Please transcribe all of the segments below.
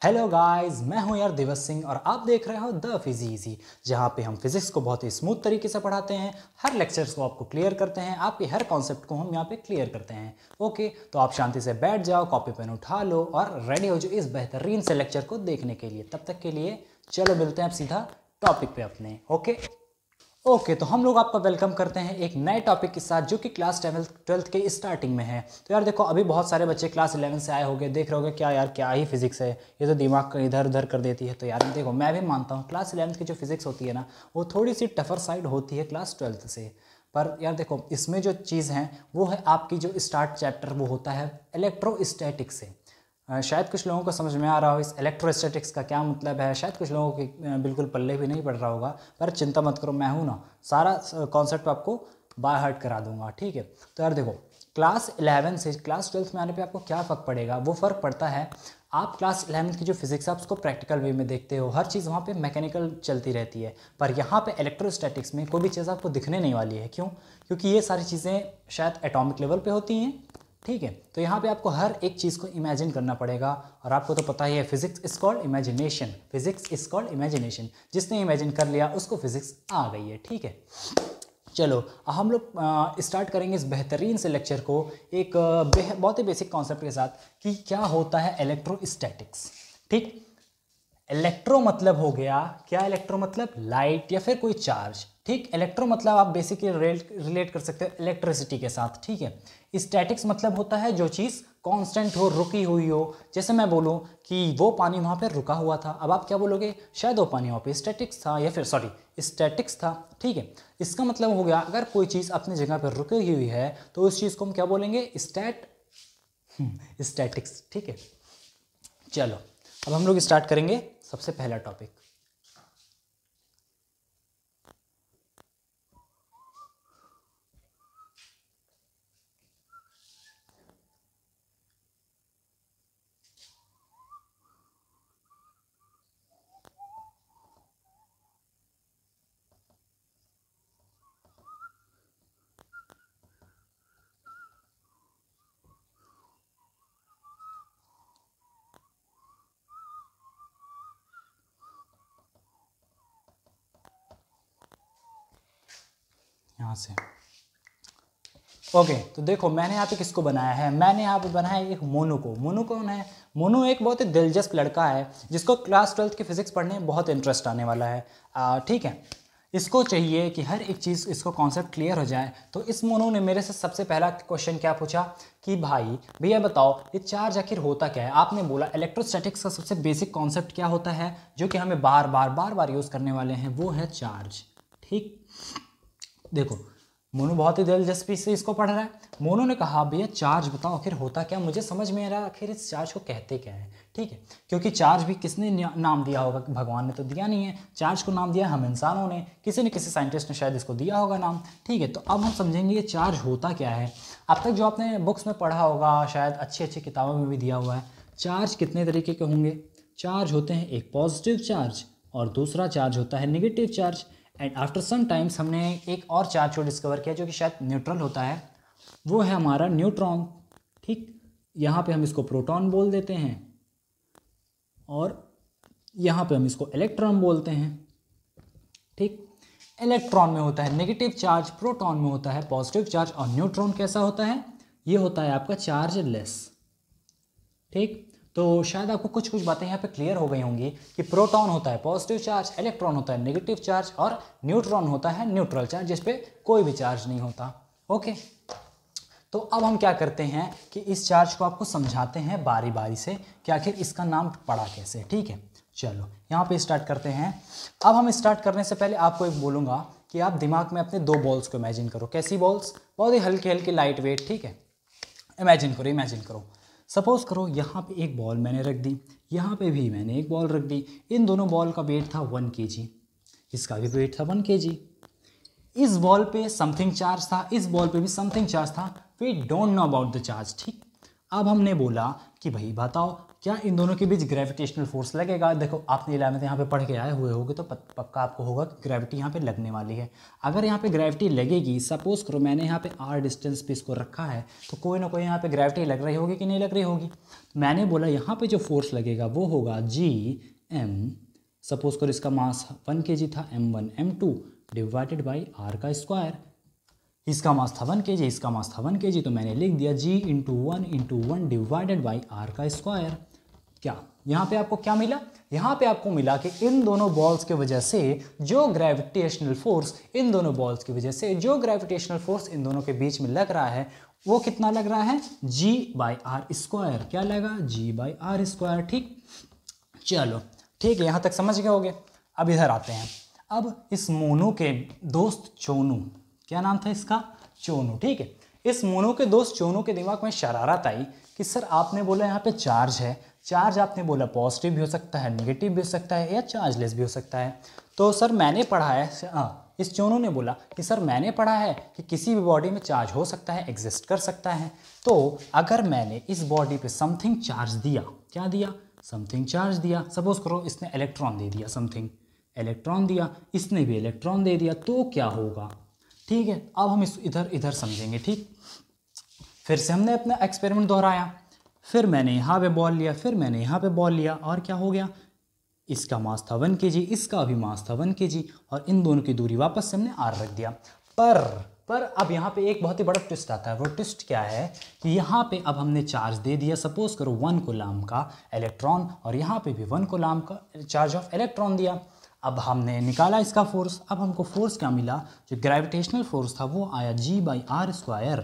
Hello guys, मैं हूं यार दिवस सिंह और आप देख रहे हो द फिजी, जहां पे हम फिजिक्स को बहुत ही स्मूथ तरीके से पढ़ाते हैं। हर लेक्चर्स को आपको क्लियर करते हैं, आपके हर कॉन्सेप्ट को हम यहां पे क्लियर करते हैं। ओके, तो आप शांति से बैठ जाओ, कॉपी पेन उठा लो और रेडी हो जाओ इस बेहतरीन से लेक्चर को देखने के लिए। तब तक के लिए चलो मिलते हैं अब सीधा टॉपिक पे अपने। ओके, तो हम लोग आपका वेलकम करते हैं एक नए टॉपिक के साथ जो कि क्लास 12th के स्टार्टिंग में है। तो यार देखो, अभी बहुत सारे बच्चे क्लास 11 से आए होंगे, देख रहे होगे क्या यार, क्या ही फिजिक्स है, ये तो दिमाग को इधर उधर कर देती है। तो यार देखो, मैं भी मानता हूँ क्लास 11th की जो फिजिक्स होती है ना, वो थोड़ी सी टफर साइड होती है क्लास 12th से। पर यार देखो, इसमें जो चीज़ है वो है आपकी जो स्टार्ट चैप्टर, वो होता है इलेक्ट्रोस्टैटिक्स से। शायद कुछ लोगों को समझ में आ रहा हो इस इलेक्ट्रोस्टैटिक्स का क्या मतलब है, शायद कुछ लोगों के बिल्कुल पल्ले भी नहीं पड़ रहा होगा। पर चिंता मत करो, मैं हूँ ना, सारा कॉन्सेप्ट आपको बाय हार्ट करा दूंगा। ठीक है, तो यार देखो, क्लास 11 से क्लास 12th में आने पे आपको क्या फ़र्क पड़ेगा, वो फ़र्क पड़ता है आप क्लास 11th की जो फिजिक्स है उसको प्रैक्टिकल वे में देखते हो। हर चीज़ वहाँ पे मैकेनिकल चलती रहती है, पर यहाँ पे इलेक्ट्रोस्टैटिक्स में कोई भी चीज़ आपको दिखने नहीं वाली है। क्यों? क्योंकि ये सारी चीज़ें शायद एटॉमिक लेवल पे होती हैं। ठीक है, तो यहाँ पे आपको हर एक चीज़ को इमेजिन करना पड़ेगा। और आपको तो पता ही है, physics is called imagination, physics is called imagination. जिसने इमेजिन कर लिया उसको फिजिक्स आ गई है। ठीक है, चलो हम लोग स्टार्ट करेंगे इस बेहतरीन से लेक्चर को एक बहुत ही बेसिक कॉन्सेप्ट के साथ कि क्या होता है इलेक्ट्रोस्टैटिक्स। ठीक, इलेक्ट्रो मतलब हो गया क्या, इलेक्ट्रो मतलब लाइट या फिर कोई चार्ज। ठीक, इलेक्ट्रो मतलब आप बेसिकली रिलेट कर सकते हो इलेक्ट्रिसिटी के साथ। ठीक है, स्टैटिक्स मतलब होता है जो चीज़ कांस्टेंट हो, रुकी हुई हो। जैसे मैं बोलूँ कि वो पानी वहाँ पर रुका हुआ था, अब आप क्या बोलोगे, शायद वो पानी वहाँ पे स्टैटिक्स था, या फिर स्टैटिक्स था। ठीक है, इसका मतलब हो गया अगर कोई चीज़ अपनी जगह पर रुकी हुई है तो उस चीज़ को हम क्या बोलेंगे, स्टैटिक्स। ठीक है, चलो अब हम लोग स्टार्ट करेंगे सबसे पहला टॉपिक। यहाँ से ओके, तो देखो मैंने यहाँ पे किसको बनाया है, मैंने यहाँ पे बनाया है एक मोनू को। मोनू कौन है? मोनू एक बहुत ही दिलचस्प लड़का है जिसको क्लास 12th की फिजिक्स पढ़ने में बहुत इंटरेस्ट आने वाला है। ठीक है, इसको चाहिए कि हर एक चीज़, इसको कॉन्सेप्ट क्लियर हो जाए। तो इस मोनू ने मेरे से सबसे पहला क्वेश्चन क्या पूछा कि भाई भैया बताओ ये चार्ज आखिर होता क्या है। आपने बोला इलेक्ट्रोस्टैटिक्स का सबसे बेसिक कॉन्सेप्ट क्या होता है जो कि हमें बार बार यूज़ करने वाले हैं, वो है चार्ज। ठीक, देखो मोनू बहुत ही दिलचस्पी से इसको पढ़ रहा है। मोनू ने कहा भैया चार्ज बताओ आखिर होता क्या, मुझे समझ में आ रहा है आखिर इस चार्ज को कहते क्या है। ठीक है, क्योंकि चार्ज भी किसने नाम दिया होगा, भगवान ने तो दिया नहीं है। चार्ज को नाम दिया हम इंसानों ने, किसी न किसी साइंटिस्ट ने शायद इसको दिया होगा नाम। ठीक है, तो अब हम समझेंगे ये चार्ज होता क्या है। अब तक जो आपने बुक्स में पढ़ा होगा, शायद अच्छी अच्छी किताबों में भी दिया हुआ है, चार्ज कितने तरीके के होंगे। चार्ज होते हैं एक पॉजिटिव चार्ज और दूसरा चार्ज होता है negative charge. And after some times हमने एक और चार्ज को डिस्कवर किया जो कि शायद न्यूट्रल होता है, वो है हमारा न्यूट्रॉन। ठीक, यहाँ पे हम इसको प्रोटॉन बोल देते हैं और यहाँ पे हम इसको इलेक्ट्रॉन बोलते हैं। ठीक, इलेक्ट्रॉन में होता है नेगेटिव चार्ज, प्रोटॉन में होता है पॉजिटिव चार्ज, और न्यूट्रॉन कैसा होता है, ये होता है आपका चार्जलेस। ठीक, तो शायद आपको कुछ कुछ बातें यहाँ पे क्लियर हो गई होंगी कि प्रोटॉन होता है पॉजिटिव चार्ज, इलेक्ट्रॉन होता है नेगेटिव चार्ज, और न्यूट्रॉन होता है न्यूट्रल चार्ज जिस पे कोई भी चार्ज नहीं होता। ओके, तो अब हम क्या करते हैं कि इस चार्ज को आपको समझाते हैं बारी बारी से कि आखिर इसका नाम पड़ा कैसे। ठीक है, चलो यहाँ पे स्टार्ट करते हैं। अब हम स्टार्ट करने से पहले आपको एक बोलूँगा कि आप दिमाग में अपने दो बॉल्स को इमेजिन करो। कैसी बॉल्स? बहुत ही हल्के हल्के लाइट वेट। ठीक है, इमेजिन करो। सपोज करो यहाँ पे एक बॉल मैंने रख दी, यहाँ पे भी मैंने एक बॉल रख दी। इन दोनों बॉल का वेट था 1 kg, इसका भी वेट था 1 kg। इस बॉल पे समथिंग चार्ज था, इस बॉल पे भी समथिंग चार्ज था। We don't know about the charge. ठीक, अब हमने बोला कि भाई बताओ क्या इन दोनों के बीच ग्रेविटेशनल फोर्स लगेगा? देखो आपने 11th यहाँ पे पढ़ के आए हुए होगे तो पक्का आपको होगा कि ग्रेविटी यहाँ पे लगने वाली है। अगर यहाँ पे ग्रेविटी लगेगी, सपोज करो मैंने यहाँ पे r डिस्टेंस पे इसको रखा है, तो कोई ना कोई यहाँ पे ग्रेविटी लग रही होगी कि नहीं लग रही होगी। मैंने बोला यहाँ पे जो फोर्स लगेगा वो होगा Gm, सपोज करो इसका मास 1 kg था, m1 m2 divided by r का स्क्वायर। इसका मास था 1 kg, इसका मास था 1 kg, तो मैंने लिख दिया G into 1 divided by r का स्क्वायर। क्या यहाँ पे आपको क्या मिला? यहाँ पे आपको मिला कि इन दोनों बॉल्स की वजह से जो ग्रेविटेशनल फोर्स इन दोनों बॉल्स की वजह से जो ग्रेविटेशनल फोर्स इन दोनों के बीच में लग रहा है वो कितना लग रहा है? G by R square. क्या लगा? G by R square. ठीक, चलो ठीक है, यहाँ तक समझ गए होगे। अब इधर आते हैं। अब इस मोनू के दोस्त चोनू, क्या नाम था इसका? चोनू। ठीक है, इस मोनू के दोस्त चोनू के दिमाग में शरारत आई कि सर आपने बोला यहाँ पे चार्ज है, चार्ज आपने बोला पॉजिटिव भी हो सकता है, नेगेटिव भी हो सकता है या चार्जलेस भी हो सकता है। तो सर मैंने पढ़ा है, इस चोनू ने बोला कि सर मैंने पढ़ा है कि किसी भी बॉडी में चार्ज हो सकता है, एग्जिस्ट कर सकता है। तो अगर मैंने इस बॉडी पे समथिंग चार्ज दिया, क्या दिया? समथिंग चार्ज दिया। सपोज करो इसने इलेक्ट्रॉन दे दिया, समथिंग इलेक्ट्रॉन दिया, इसने भी इलेक्ट्रॉन दे दिया, तो क्या होगा? ठीक है, अब हम इस इधर समझेंगे। ठीक, फिर से हमने अपना एक्सपेरिमेंट दोहराया, फिर मैंने यहाँ पे बॉल लिया, फिर मैंने यहाँ पे बॉल लिया, और क्या हो गया? इसका मास था 1 kg, इसका भी मास था 1 kg, और इन दोनों की दूरी वापस से हमने r रख दिया। पर अब यहाँ पे एक बहुत ही बड़ा ट्विस्ट आता है। वो ट्विस्ट क्या है कि यहाँ पे अब हमने चार्ज दे दिया, सपोज करो 1 कूलम का इलेक्ट्रॉन, और यहाँ पे भी 1 कूलम का चार्ज ऑफ इलेक्ट्रॉन दिया। अब हमने निकाला इसका फोर्स। अब हमको फोर्स क्या मिला? जो ग्रेविटेशनल फोर्स था वो आया G बाई आर स्क्वायर।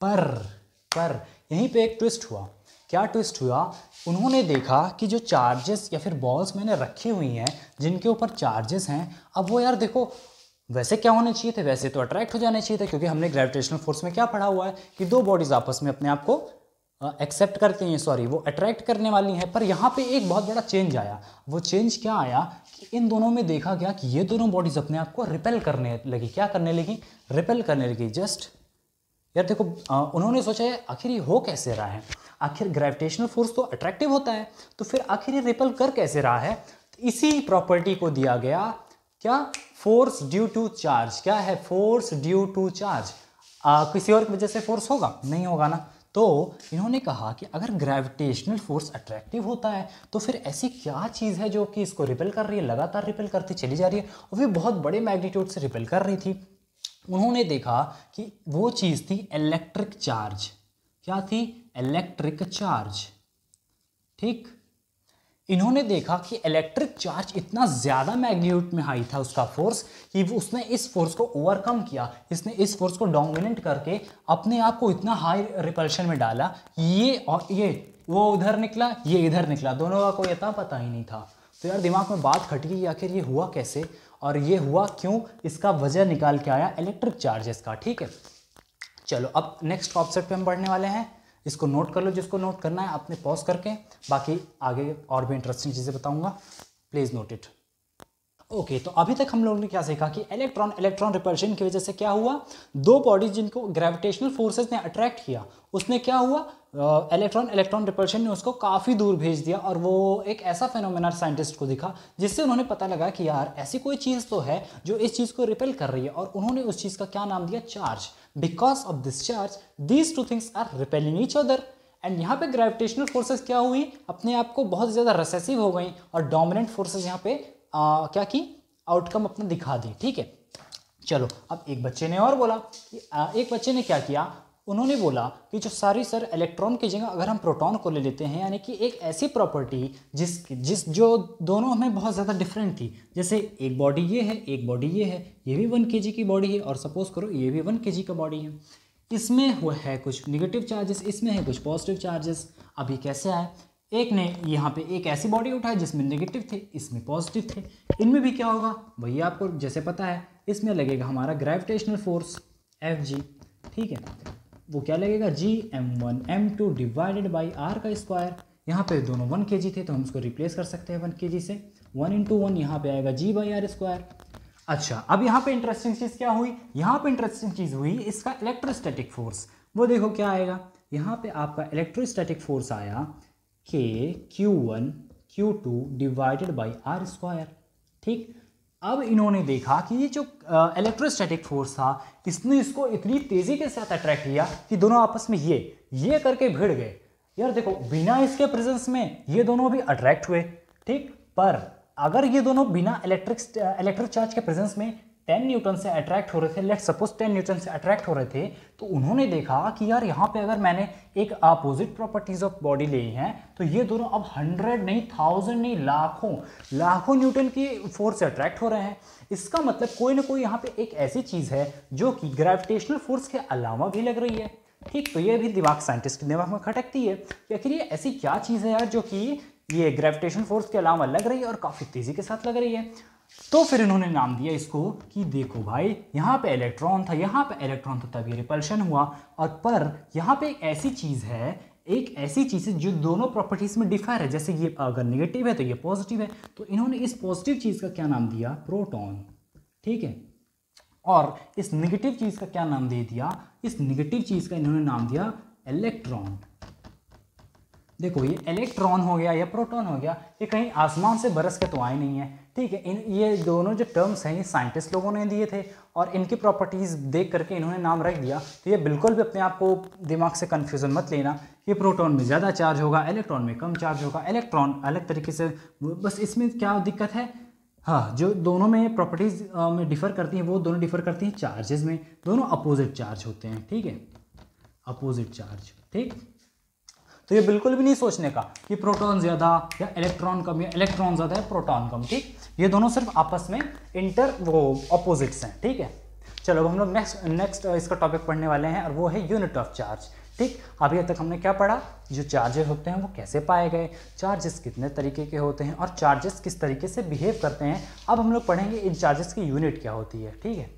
पर यहीं पे एक ट्विस्ट हुआ। क्या ट्विस्ट हुआ? उन्होंने देखा कि जो चार्जेस या फिर बॉल्स मैंने रखी हुई हैं जिनके ऊपर चार्जेस हैं, अब वो यार देखो वैसे क्या होने चाहिए थे? वैसे तो अट्रैक्ट हो जाने चाहिए थे, क्योंकि हमने ग्रेविटेशनल फोर्स में क्या पढ़ा हुआ है कि दो बॉडीज आपस में अपने आप को एक्सेप्ट करती हैं, सॉरी वो अट्रैक्ट करने वाली हैं। पर यहाँ पे एक बहुत बड़ा चेंज आया। वो चेंज क्या आया कि इन दोनों में देखा गया कि ये दोनों बॉडीज अपने आप को रिपेल करने लगी। क्या करने लगी? रिपेल करने लगी। जस्ट यार देखो, उन्होंने सोचा है आखिर ये हो कैसे रहा है? आखिर ग्रेविटेशनल फोर्स तो अट्रैक्टिव होता है, तो फिर आखिर ये रिपेल कर कैसे रहा है? तो इसी प्रॉपर्टी को दिया गया, क्या? Force due to charge. क्या है? Force due to charge. किसी और की वजह से फोर्स होगा? नहीं होगा ना। तो इन्होंने कहा कि अगर ग्रेविटेशनल फोर्स अट्रैक्टिव होता है तो फिर ऐसी क्या चीज़ है जो कि इसको रिपेल कर रही है, लगातार रिपेल करती चली जा रही है, और भी बहुत बड़े मैग्नीट्यूड से रिपेल कर रही थी। उन्होंने देखा कि वो चीज़ थी इलेक्ट्रिक चार्ज। क्या थी? Electric charge. ठीक, इन्होंने देखा कि इलेक्ट्रिक चार्ज इतना ज़्यादा मैग्नीट्यूड में हाई था उसका फोर्स कि उसने इस फोर्स को ओवरकम किया। इसने इस फोर्स को डोमिनेट करके अपने आप को इतना हाई रिपल्शन में डाला, ये और ये वो उधर निकला, ये इधर निकला, दोनों का कोई इतना पता ही नहीं था। तो यार दिमाग में बात खटकी कि आखिर ये हुआ कैसे और ये हुआ क्यों? इसका वजह निकाल के आया इलेक्ट्रिक चार्जेस का। ठीक है, चलो अब नेक्स्ट कॉन्सेप्ट पे हम बढ़ने वाले हैं। इसको नोट कर लो, जिसको नोट करना है आपने पॉज करके, बाकी आगे और भी इंटरेस्टिंग चीज़ें बताऊंगा, प्लीज़ नोट इट। ओके, तो अभी तक हम लोगों ने क्या सीखा कि इलेक्ट्रॉन रिपल्शन की वजह से क्या हुआ? दो बॉडीज जिनको ग्रेविटेशनल फोर्सेस ने अट्रैक्ट किया, उसने क्या हुआ? इलेक्ट्रॉन रिपल्शन ने उसको काफ़ी दूर भेज दिया, और वो एक ऐसा फेनोमेना साइंटिस्ट को दिखा जिससे उन्होंने पता लगा कि यार ऐसी कोई चीज़ तो है जो इस चीज़ को रिपेल कर रही है, और उन्होंने उस चीज़ का क्या नाम दिया? Charge. Because of this charge these two things are repelling each other. And यहाँ पे ग्रेविटेशनल फोर्सेस क्या हुई? अपने आप को बहुत ज़्यादा रिसेसिव हो गई, और डोमिनेंट फोर्सेस यहाँ पे क्या की? आउटकम अपना दिखा दी। ठीक है, चलो अब एक बच्चे ने और बोला कि एक बच्चे ने क्या किया? उन्होंने बोला कि जो सारी सर इलेक्ट्रॉन की जगह अगर हम प्रोटॉन को ले लेते हैं, यानी कि एक ऐसी प्रॉपर्टी जिस जो दोनों में बहुत ज़्यादा डिफरेंट थी, जैसे एक बॉडी ये है, एक बॉडी ये है, ये भी 1 kg की बॉडी है, और सपोज करो ये भी 1 kg का बॉडी है। इसमें हुआ है कुछ निगेटिव चार्जेस, इसमें है कुछ पॉजिटिव चार्जेस। अभी कैसे आए? एक ने यहाँ पे एक ऐसी बॉडी उठाई जिसमें नेगेटिव थे, इसमें पॉजिटिव थे। इनमें भी क्या होगा भैया? आपको जैसे पता है, इसमें लगेगा हमारा ग्रेविटेशनल फोर्स Fg। ठीक है, वो क्या लगेगा? Gm1 m2 divided by r का स्क्वायर। यहाँ पे दोनों 1 kg थे तो हम उसको रिप्लेस कर सकते हैं 1 kg से। 1 × 1 यहाँ पे आएगा G बाई आर स्क्वायर। अच्छा, अब यहाँ पे इंटरेस्टिंग चीज़ क्या हुई? यहाँ पे इंटरेस्टिंग चीज़ हुई इसका इलेक्ट्रोस्टैटिक फोर्स। वो देखो क्या आएगा यहाँ पे? आपका इलेक्ट्रोस्टैटिक फोर्स आया Q1 Q2 divided by R square. ठीक, अब इन्होंने देखा कि ये जो इलेक्ट्रोस्टैटिक फोर्स था इसने इसको इतनी तेजी के साथ अट्रैक्ट किया कि दोनों आपस में ये करके भिड़ गए। यार देखो, बिना इसके प्रेजेंस में ये दोनों भी अट्रैक्ट हुए, ठीक, पर अगर ये दोनों बिना इलेक्ट्रिक चार्ज के प्रेजेंस में 10 न्यूटन से अट्रैक्ट हो रहे थे, लेट्स सपोज 10 न्यूटन से अट्रैक्ट हो रहे थे, तो उन्होंने देखा कि यार यहाँ पे अगर मैंने एक अपोजिट प्रॉपर्टीज ऑफ बॉडी ली हैं तो ये दोनों अब 100 नहीं, 1000 नहीं, लाखों न्यूटन की फोर्स से अट्रैक्ट हो रहे हैं। इसका मतलब कोई ना कोई यहाँ पे एक ऐसी चीज़ है जो कि ग्रेविटेशनल फोर्स के अलावा भी लग रही है। ठीक, तो ये भी दिमाग, साइंटिस्ट के दिमाग में खटकती है कि आखिर ये ऐसी क्या चीज़ है यार जो कि ये ग्रेविटेशन फोर्स के अलावा लग रही है और काफ़ी तेज़ी के साथ लग रही है। तो फिर इन्होंने नाम दिया इसको कि देखो भाई, यहाँ पे इलेक्ट्रॉन था, यहाँ पे इलेक्ट्रॉन था, तब ये रिपल्शन हुआ, और पर यहाँ पे एक ऐसी चीज़ है जो दोनों प्रॉपर्टीज में डिफर है। जैसे ये अगर नेगेटिव है तो ये पॉजिटिव है, तो इन्होंने इस पॉजिटिव चीज़ का क्या नाम दिया? प्रोटॉन। ठीक है, और इस नेगेटिव चीज़ का क्या नाम दे दिया? इस नेगेटिव चीज़ का इन्होंने नाम दिया इलेक्ट्रॉन। देखो, ये इलेक्ट्रॉन हो गया या प्रोटॉन हो गया, ये कहीं आसमान से बरस के तो आए नहीं है। ठीक है, ये दोनों जो टर्म्स हैं ये साइंटिस्ट लोगों ने दिए थे और इनकी प्रॉपर्टीज़ देख करके इन्होंने नाम रख दिया। तो ये बिल्कुल भी अपने आप को दिमाग से कन्फ्यूज़न मत लेना। ये प्रोटॉन में ज़्यादा चार्ज होगा, इलेक्ट्रॉन में कम चार्ज होगा, इलेक्ट्रॉन अलग तरीके से। बस इसमें क्या दिक्कत है? हाँ, जो दोनों में प्रॉपर्टीज़ में डिफ़र करती हैं वो दोनों डिफ़र करती हैं चार्जेस में। दोनों अपोजिट चार्ज होते हैं। ठीक है, अपोजिट चार्ज। ठीक, तो ये बिल्कुल भी नहीं सोचने का कि प्रोटॉन ज़्यादा या इलेक्ट्रॉन कम या इलेक्ट्रॉन ज़्यादा या प्रोटॉन कम। ठीक, ये दोनों सिर्फ आपस में अपोजिट्स हैं। ठीक है, चलो अब हम लोग नेक्स्ट इसका टॉपिक पढ़ने वाले हैं और वो है यूनिट ऑफ चार्ज। ठीक, अभी तक हमने क्या पढ़ा? जो चार्जेस होते हैं वो कैसे पाए गए, चार्जेस कितने तरीके के होते हैं और चार्जेस किस तरीके से बिहेव करते हैं। अब हम लोग पढ़ेंगे इन चार्जेस की यूनिट क्या होती है। ठीक है,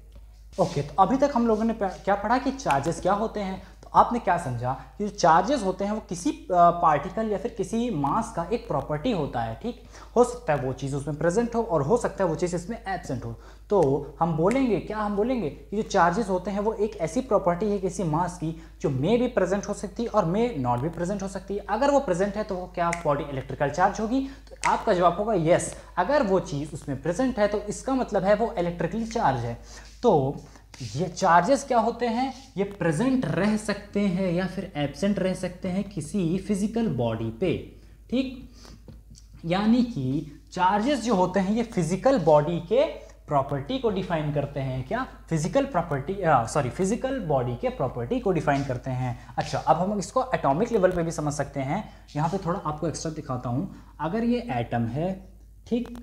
ओके, तो अभी तक हम लोगों ने क्या पढ़ा कि चार्जेस क्या होते हैं। आपने क्या समझा कि जो चार्जेस होते हैं वो किसी पार्टिकल या फिर किसी मास का एक प्रॉपर्टी होता है। ठीक, हो सकता है वो चीज़ उसमें प्रेजेंट हो और हो सकता है वो चीज़ इसमें एब्सेंट हो। तो हम बोलेंगे कि जो चार्जेस होते हैं वो एक ऐसी प्रॉपर्टी है किसी मास की जो मे भी प्रेजेंट हो सकती है और मे नॉट भी प्रेजेंट हो सकती है। अगर वो प्रेजेंट है तो वो क्या बॉडी इलेक्ट्रिकल चार्ज होगी? तो आपका जवाब होगा यस। अगर वो चीज़ उसमें प्रेजेंट है तो इसका मतलब है वो इलेक्ट्रिकली चार्ज है। तो ये चार्जेस क्या होते हैं? ये प्रेजेंट रह सकते हैं या फिर एब्सेंट रह सकते हैं किसी फिजिकल बॉडी पे। ठीक, यानी कि चार्जेस जो होते हैं ये फिजिकल बॉडी के प्रॉपर्टी को डिफाइन करते हैं। क्या? फिजिकल बॉडी के प्रॉपर्टी को डिफाइन करते हैं। अच्छा, अब हम इसको एटॉमिक लेवल पे भी समझ सकते हैं। यहाँ पे थोड़ा आपको एक्स्ट्रा दिखाता हूँ। अगर ये एटम है, ठीक,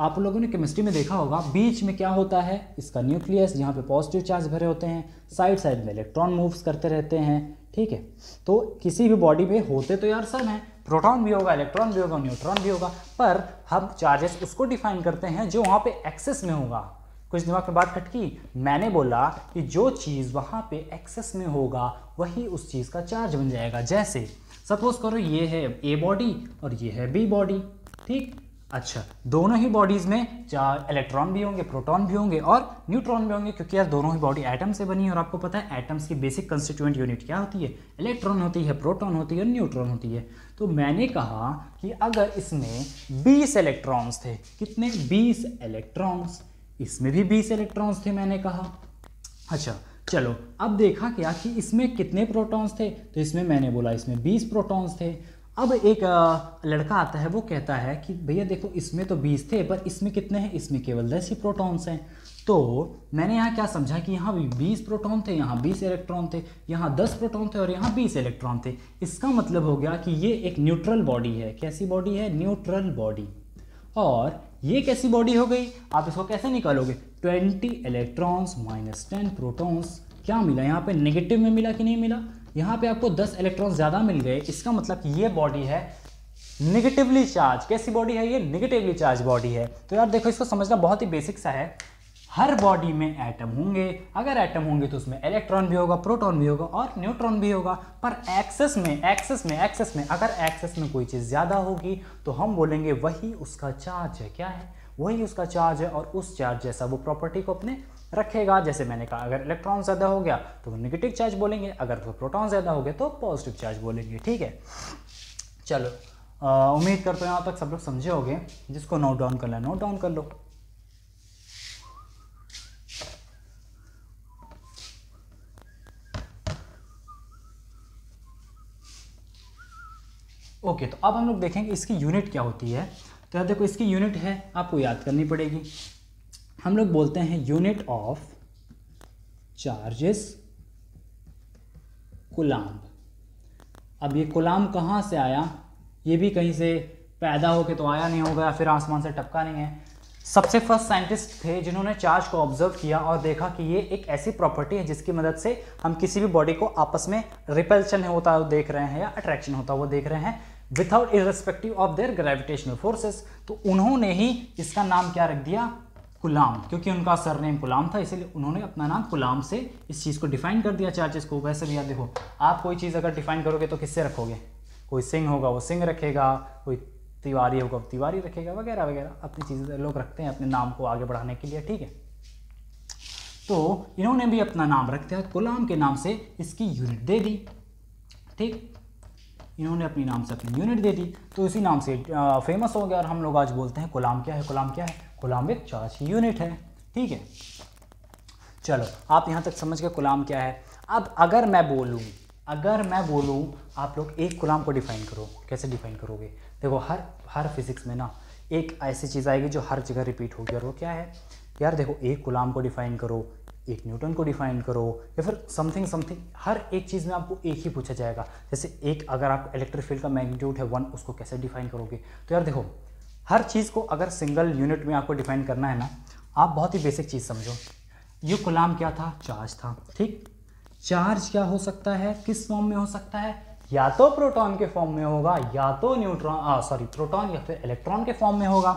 आप लोगों ने केमिस्ट्री में देखा होगा बीच में क्या होता है? इसका न्यूक्लियस, जहाँ पे पॉजिटिव चार्ज भरे होते हैं, साइड में इलेक्ट्रॉन मूव्स करते रहते हैं। ठीक है, तो किसी भी बॉडी में होते तो यार सब हैं, प्रोटॉन भी होगा, इलेक्ट्रॉन भी होगा, न्यूट्रॉन भी होगा, पर हम चार्जेस उसको डिफाइन करते हैं जो वहाँ पे एक्सेस में होगा। कुछ दिमाग में बात खटकी? मैंने बोला कि जो चीज़ वहाँ पे एक्सेस में होगा वही उस चीज़ का चार्ज बन जाएगा। जैसे सपोज करो ये है ए बॉडी और ये है बी बॉडी। ठीक, अच्छा, दोनों ही बॉडीज़ में चार इलेक्ट्रॉन भी होंगे, प्रोटॉन भी होंगे और न्यूट्रॉन भी होंगे, क्योंकि यार दोनों ही बॉडी एटम से बनी है और आपको पता है एटम्स की बेसिक कंस्टिट्यूएंट यूनिट क्या होती है? इलेक्ट्रॉन होती है, प्रोटॉन होती है, न्यूट्रॉन होती है। तो मैंने कहा कि अगर इसमें 20 इलेक्ट्रॉन्स थे, कितने? 20 इलेक्ट्रॉन्स, इसमें भी 20 इलेक्ट्रॉन्स थे मैंने कहा। अच्छा, चलो अब देखा क्या कि इसमें कितने प्रोटॉन्स थे? तो इसमें मैंने बोला इसमें 20 प्रोटॉन्स थे। अब एक लड़का आता है, वो कहता है कि भैया देखो इसमें तो 20 थे पर इसमें कितने हैं? इसमें केवल 10 ही प्रोटॉन्स हैं। तो मैंने यहाँ क्या समझा कि यहाँ भी 20 प्रोटॉन थे, यहाँ 20 इलेक्ट्रॉन थे, यहाँ 10 प्रोटॉन थे और यहाँ 20 इलेक्ट्रॉन थे। इसका मतलब हो गया कि ये एक न्यूट्रल बॉडी है। कैसी बॉडी है? Neutral body. और ये कैसी बॉडी हो गई? आप इसको कैसे निकालोगे? 20 इलेक्ट्रॉन्स माइनस 10 प्रोटॉन्स। क्या मिला यहाँ पे? नेगेटिव में मिला कि नहीं मिला? यहाँ पे आपको 10 इलेक्ट्रॉन ज़्यादा मिल गए। इसका मतलब कि ये बॉडी है नेगेटिवली चार्ज। कैसी बॉडी है ये? नेगेटिवली चार्ज बॉडी है। तो यार देखो, इसको समझना बहुत ही बेसिक सा है। हर बॉडी में एटम होंगे, अगर एटम होंगे तो उसमें इलेक्ट्रॉन भी होगा, प्रोटॉन भी होगा और न्यूट्रॉन भी होगा। पर एक्सेस में अगर एक्सेस में कोई चीज़ ज़्यादा होगी तो हम बोलेंगे वही उसका चार्ज है। क्या है? वही उसका चार्ज है और उस चार्ज जैसा वो प्रॉपर्टी को अपने रखेगा। जैसे मैंने कहा, अगर इलेक्ट्रॉन ज़्यादा हो गया तो वो नेगेटिव चार्ज बोलेंगे, अगर तो प्रोटॉन ज़्यादा हो गया तो पॉजिटिव चार्ज बोलेंगे। ठीक है, चलो उम्मीद करते हैं यहाँ तक सब लोग समझे होंगे। जिसको नोट डाउन करना है नोट डाउन कर लो। ओके, तो अब हम लोग देखेंगे इसकी यूनिट क्या होती है। तो यार देखो, इसकी यूनिट है आपको याद करनी पड़ेगी। हम लोग बोलते हैं यूनिट ऑफ चार्जेस कूलाम्ब। अब ये कूलाम्ब कहाँ से आया, ये भी कहीं से पैदा होके तो आया नहीं होगा, या फिर आसमान से टपका नहीं है। सबसे फर्स्ट साइंटिस्ट थे जिन्होंने चार्ज को ऑब्जर्व किया और देखा कि ये एक ऐसी प्रॉपर्टी है जिसकी मदद से हम किसी भी बॉडी को आपस में रिपल्शन होता है वो देख रहे हैं या अट्रैक्शन होता है वो देख रहे हैं, without irrespective of their gravitational forces. तो उन्होंने ही इसका नाम क्या रख दिया, कूलाम्ब, क्योंकि उनका सरनेम कूलाम्ब था, इसीलिए उन्होंने अपना नाम कूलाम्ब से इस चीज़ को डिफाइन कर दिया चार्जेस को। वैसे भी यार देखो, आप कोई चीज़ अगर डिफाइन करोगे तो किससे रखोगे, कोई सिंह होगा वो सिंह रखेगा, कोई तिवारी होगा तिवारी रखेगा, वगैरह वगैरह अपनी चीज़ें लोग रखते हैं अपने नाम को आगे बढ़ाने के लिए, ठीक है। तो इन्होंने भी अपना नाम रख दिया, कूलाम्ब के नाम से इसकी यूनिट दे दी, ठीक, इन्होंने अपनी नाम से अपनी यूनिट दे दी, तो इसी नाम से फेमस हो गया। और हम लोग आज बोलते हैं कूलाम्ब क्या है, कूलाम्ब क्या है, कूलाम्ब एक चार्ज की यूनिट है, ठीक है। चलो आप यहाँ तक समझ गए कूलाम्ब क्या है। अब अगर मैं बोलूँ आप लोग एक कूलाम्ब को डिफाइन करो, कैसे डिफाइन करोगे। देखो हर फिजिक्स में ना एक ऐसी चीज़ आएगी जो हर जगह रिपीट होगी, और वो क्या है यार, देखो एक कूलाम्ब को डिफाइन करो, एक न्यूटन को डिफाइन करो, या फिर समथिंग, हर एक चीज़ में आपको एक ही पूछा जाएगा। जैसे एक अगर आप इलेक्ट्रिक फील्ड का मैग्नीट्यूड है 1, उसको कैसे डिफाइन करोगे। तो यार देखो, हर चीज़ को अगर सिंगल यूनिट में आपको डिफाइन करना है ना, आप बहुत ही बेसिक चीज़ समझो। ये कूलाम्ब क्या था, चार्ज था, ठीक। चार्ज क्या हो सकता है, किस फॉर्म में हो सकता है, या तो प्रोटॉन के फॉर्म में होगा, या तो प्रोटॉन या फिर इलेक्ट्रॉन के फॉर्म में होगा।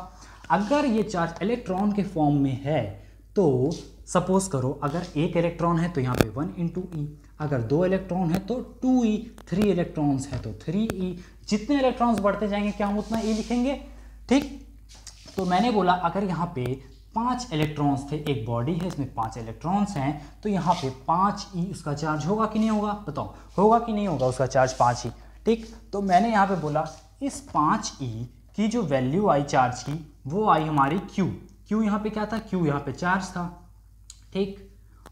अगर ये चार्ज इलेक्ट्रॉन के फॉर्म में है तो सपोज करो अगर एक इलेक्ट्रॉन है तो यहाँ पे 1 × E, अगर 2 इलेक्ट्रॉन है तो 2E, 3 इलेक्ट्रॉन्स है तो 3E। जितने इलेक्ट्रॉन्स बढ़ते जाएंगे क्या हम उतना E लिखेंगे, ठीक। तो मैंने बोला अगर यहाँ पे 5 इलेक्ट्रॉन्स थे, एक बॉडी है इसमें 5 इलेक्ट्रॉन्स हैं, तो यहाँ पे 5E उसका चार्ज होगा कि नहीं होगा, बताओ होगा कि नहीं होगा उसका चार्ज 5E, ठीक। तो मैंने यहाँ पे बोला इस 5E की जो वैल्यू आई चार्ज की वो आई हमारी Q यहाँ पे क्या था, Q यहाँ पे चार्ज था, ठीक।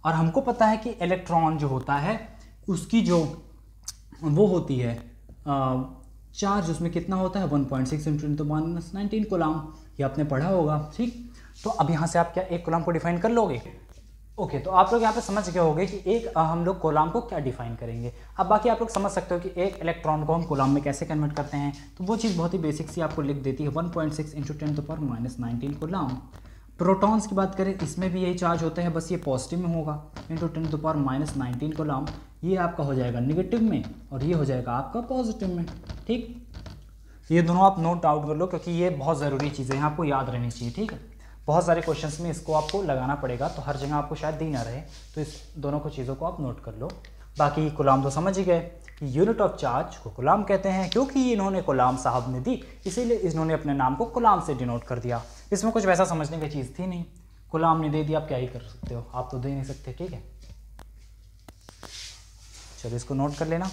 और हमको पता है कि इलेक्ट्रॉन जो होता है उसकी जो वो होती है चार्ज उसमें कितना होता है 1.6 × 10⁻⁹ कूलाम्ब, ये आपने पढ़ा होगा, ठीक। तो अब यहाँ से आप क्या एक कूलाम्ब को डिफाइन कर लोगे। ओके, तो आप लोग यहाँ पे समझ गए होंगे कि एक हम लोग कूलाम्ब को क्या डिफाइन करेंगे। अब बाकी आप लोग समझ सकते हो कि एक इलेक्ट्रॉन को हम कूलाम्ब में कैसे कन्वर्ट करते हैं। तो वो चीज़ बहुत ही बेसिक सी आपको लिख देती है, 1.6 × 10⁻⁹ कूलाम्ब। प्रोटॉन्स की बात करें, इसमें भी यही चार्ज होता है, बस ये पॉजिटिव में होगा, × 10⁻⁹ कूलाम्ब। ये आपका हो जाएगा निगेटिव में और ये हो जाएगा आपका पॉजिटिव में, ठीक। ये दोनों आप नोट आउट कर लो क्योंकि ये बहुत ज़रूरी चीज़ें हैं, आपको याद रहनी चाहिए, ठीक है। बहुत सारे क्वेश्चंस में इसको आपको लगाना पड़ेगा, तो हर जगह आपको शायद दी ना रहे, तो इस दोनों को चीज़ों को आप नोट कर लो। बाकी कूलाम्ब तो समझ ही गए कि यूनिट ऑफ चार्ज को कूलाम्ब कहते हैं, क्योंकि इन्होंने कूलाम्ब साहब ने दी इसीलिए इन्होंने अपने नाम को कूलाम्ब से डिनोट कर दिया। इसमें कुछ वैसा समझने की चीज़ थी नहीं, कूलाम्ब ने दे दिया, आप क्या ही कर सकते हो, आप तो दे नहीं सकते, ठीक है। चलो इसको नोट कर लेना।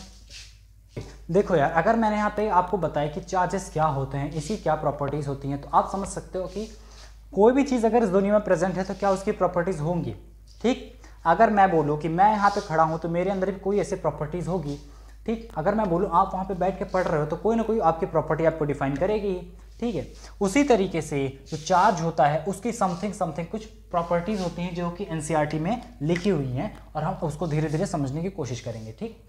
देखो यार, अगर मैंने यहाँ पे आपको बताया कि चार्जेस क्या होते हैं, इसकी क्या प्रॉपर्टीज़ होती हैं, तो आप समझ सकते हो कि कोई भी चीज़ अगर इस दुनिया में प्रेजेंट है तो क्या उसकी प्रॉपर्टीज़ होंगी, ठीक। अगर मैं बोलूँ कि मैं यहाँ पे खड़ा हूँ तो मेरे अंदर भी कोई ऐसी प्रॉपर्टीज़ होगी, ठीक। अगर मैं बोलूँ आप वहाँ पे बैठ के पढ़ रहे हो तो कोई ना कोई आपकी प्रॉपर्टी आपको डिफाइन करेगी, ठीक है। उसी तरीके से जो चार्ज होता है उसकी समथिंग कुछ प्रॉपर्टीज़ होती हैं जो कि NCERT में लिखी हुई हैं और हम उसको धीरे धीरे समझने की कोशिश करेंगे, ठीक।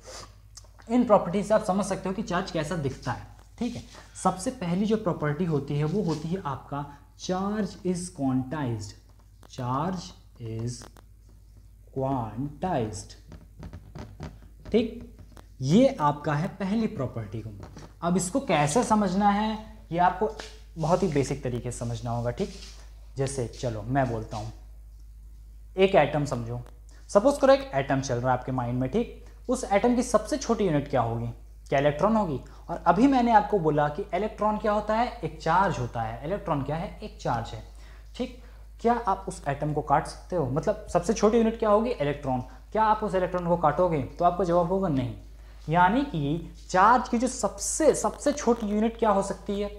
इन प्रॉपर्टीज से आप समझ सकते हो कि चार्ज कैसा दिखता है, ठीक है। सबसे पहली जो प्रॉपर्टी होती है वो होती है आपका charge is quantized, charge is quantized, ठीक। ये आपका है पहली प्रॉपर्टी को। अब इसको कैसे समझना है ये आपको बहुत ही बेसिक तरीके से समझना होगा, ठीक। जैसे चलो मैं बोलता हूँ, एक एटम समझो, सपोज करो एक एटम चल रहा है आपके माइंड में, ठीक। उस एटम की सबसे छोटी यूनिट क्या होगी, क्या इलेक्ट्रॉन होगी। और अभी मैंने आपको बोला कि इलेक्ट्रॉन क्या होता है, एक चार्ज होता है। इलेक्ट्रॉन क्या है, एक चार्ज है, ठीक। क्या आप उस एटम को काट सकते हो, मतलब सबसे छोटी यूनिट क्या होगी, इलेक्ट्रॉन। क्या आप उस इलेक्ट्रॉन को काटोगे, तो आपका जवाब होगा नहीं। यानी कि चार्ज की जो सबसे छोटी यूनिट क्या हो सकती है?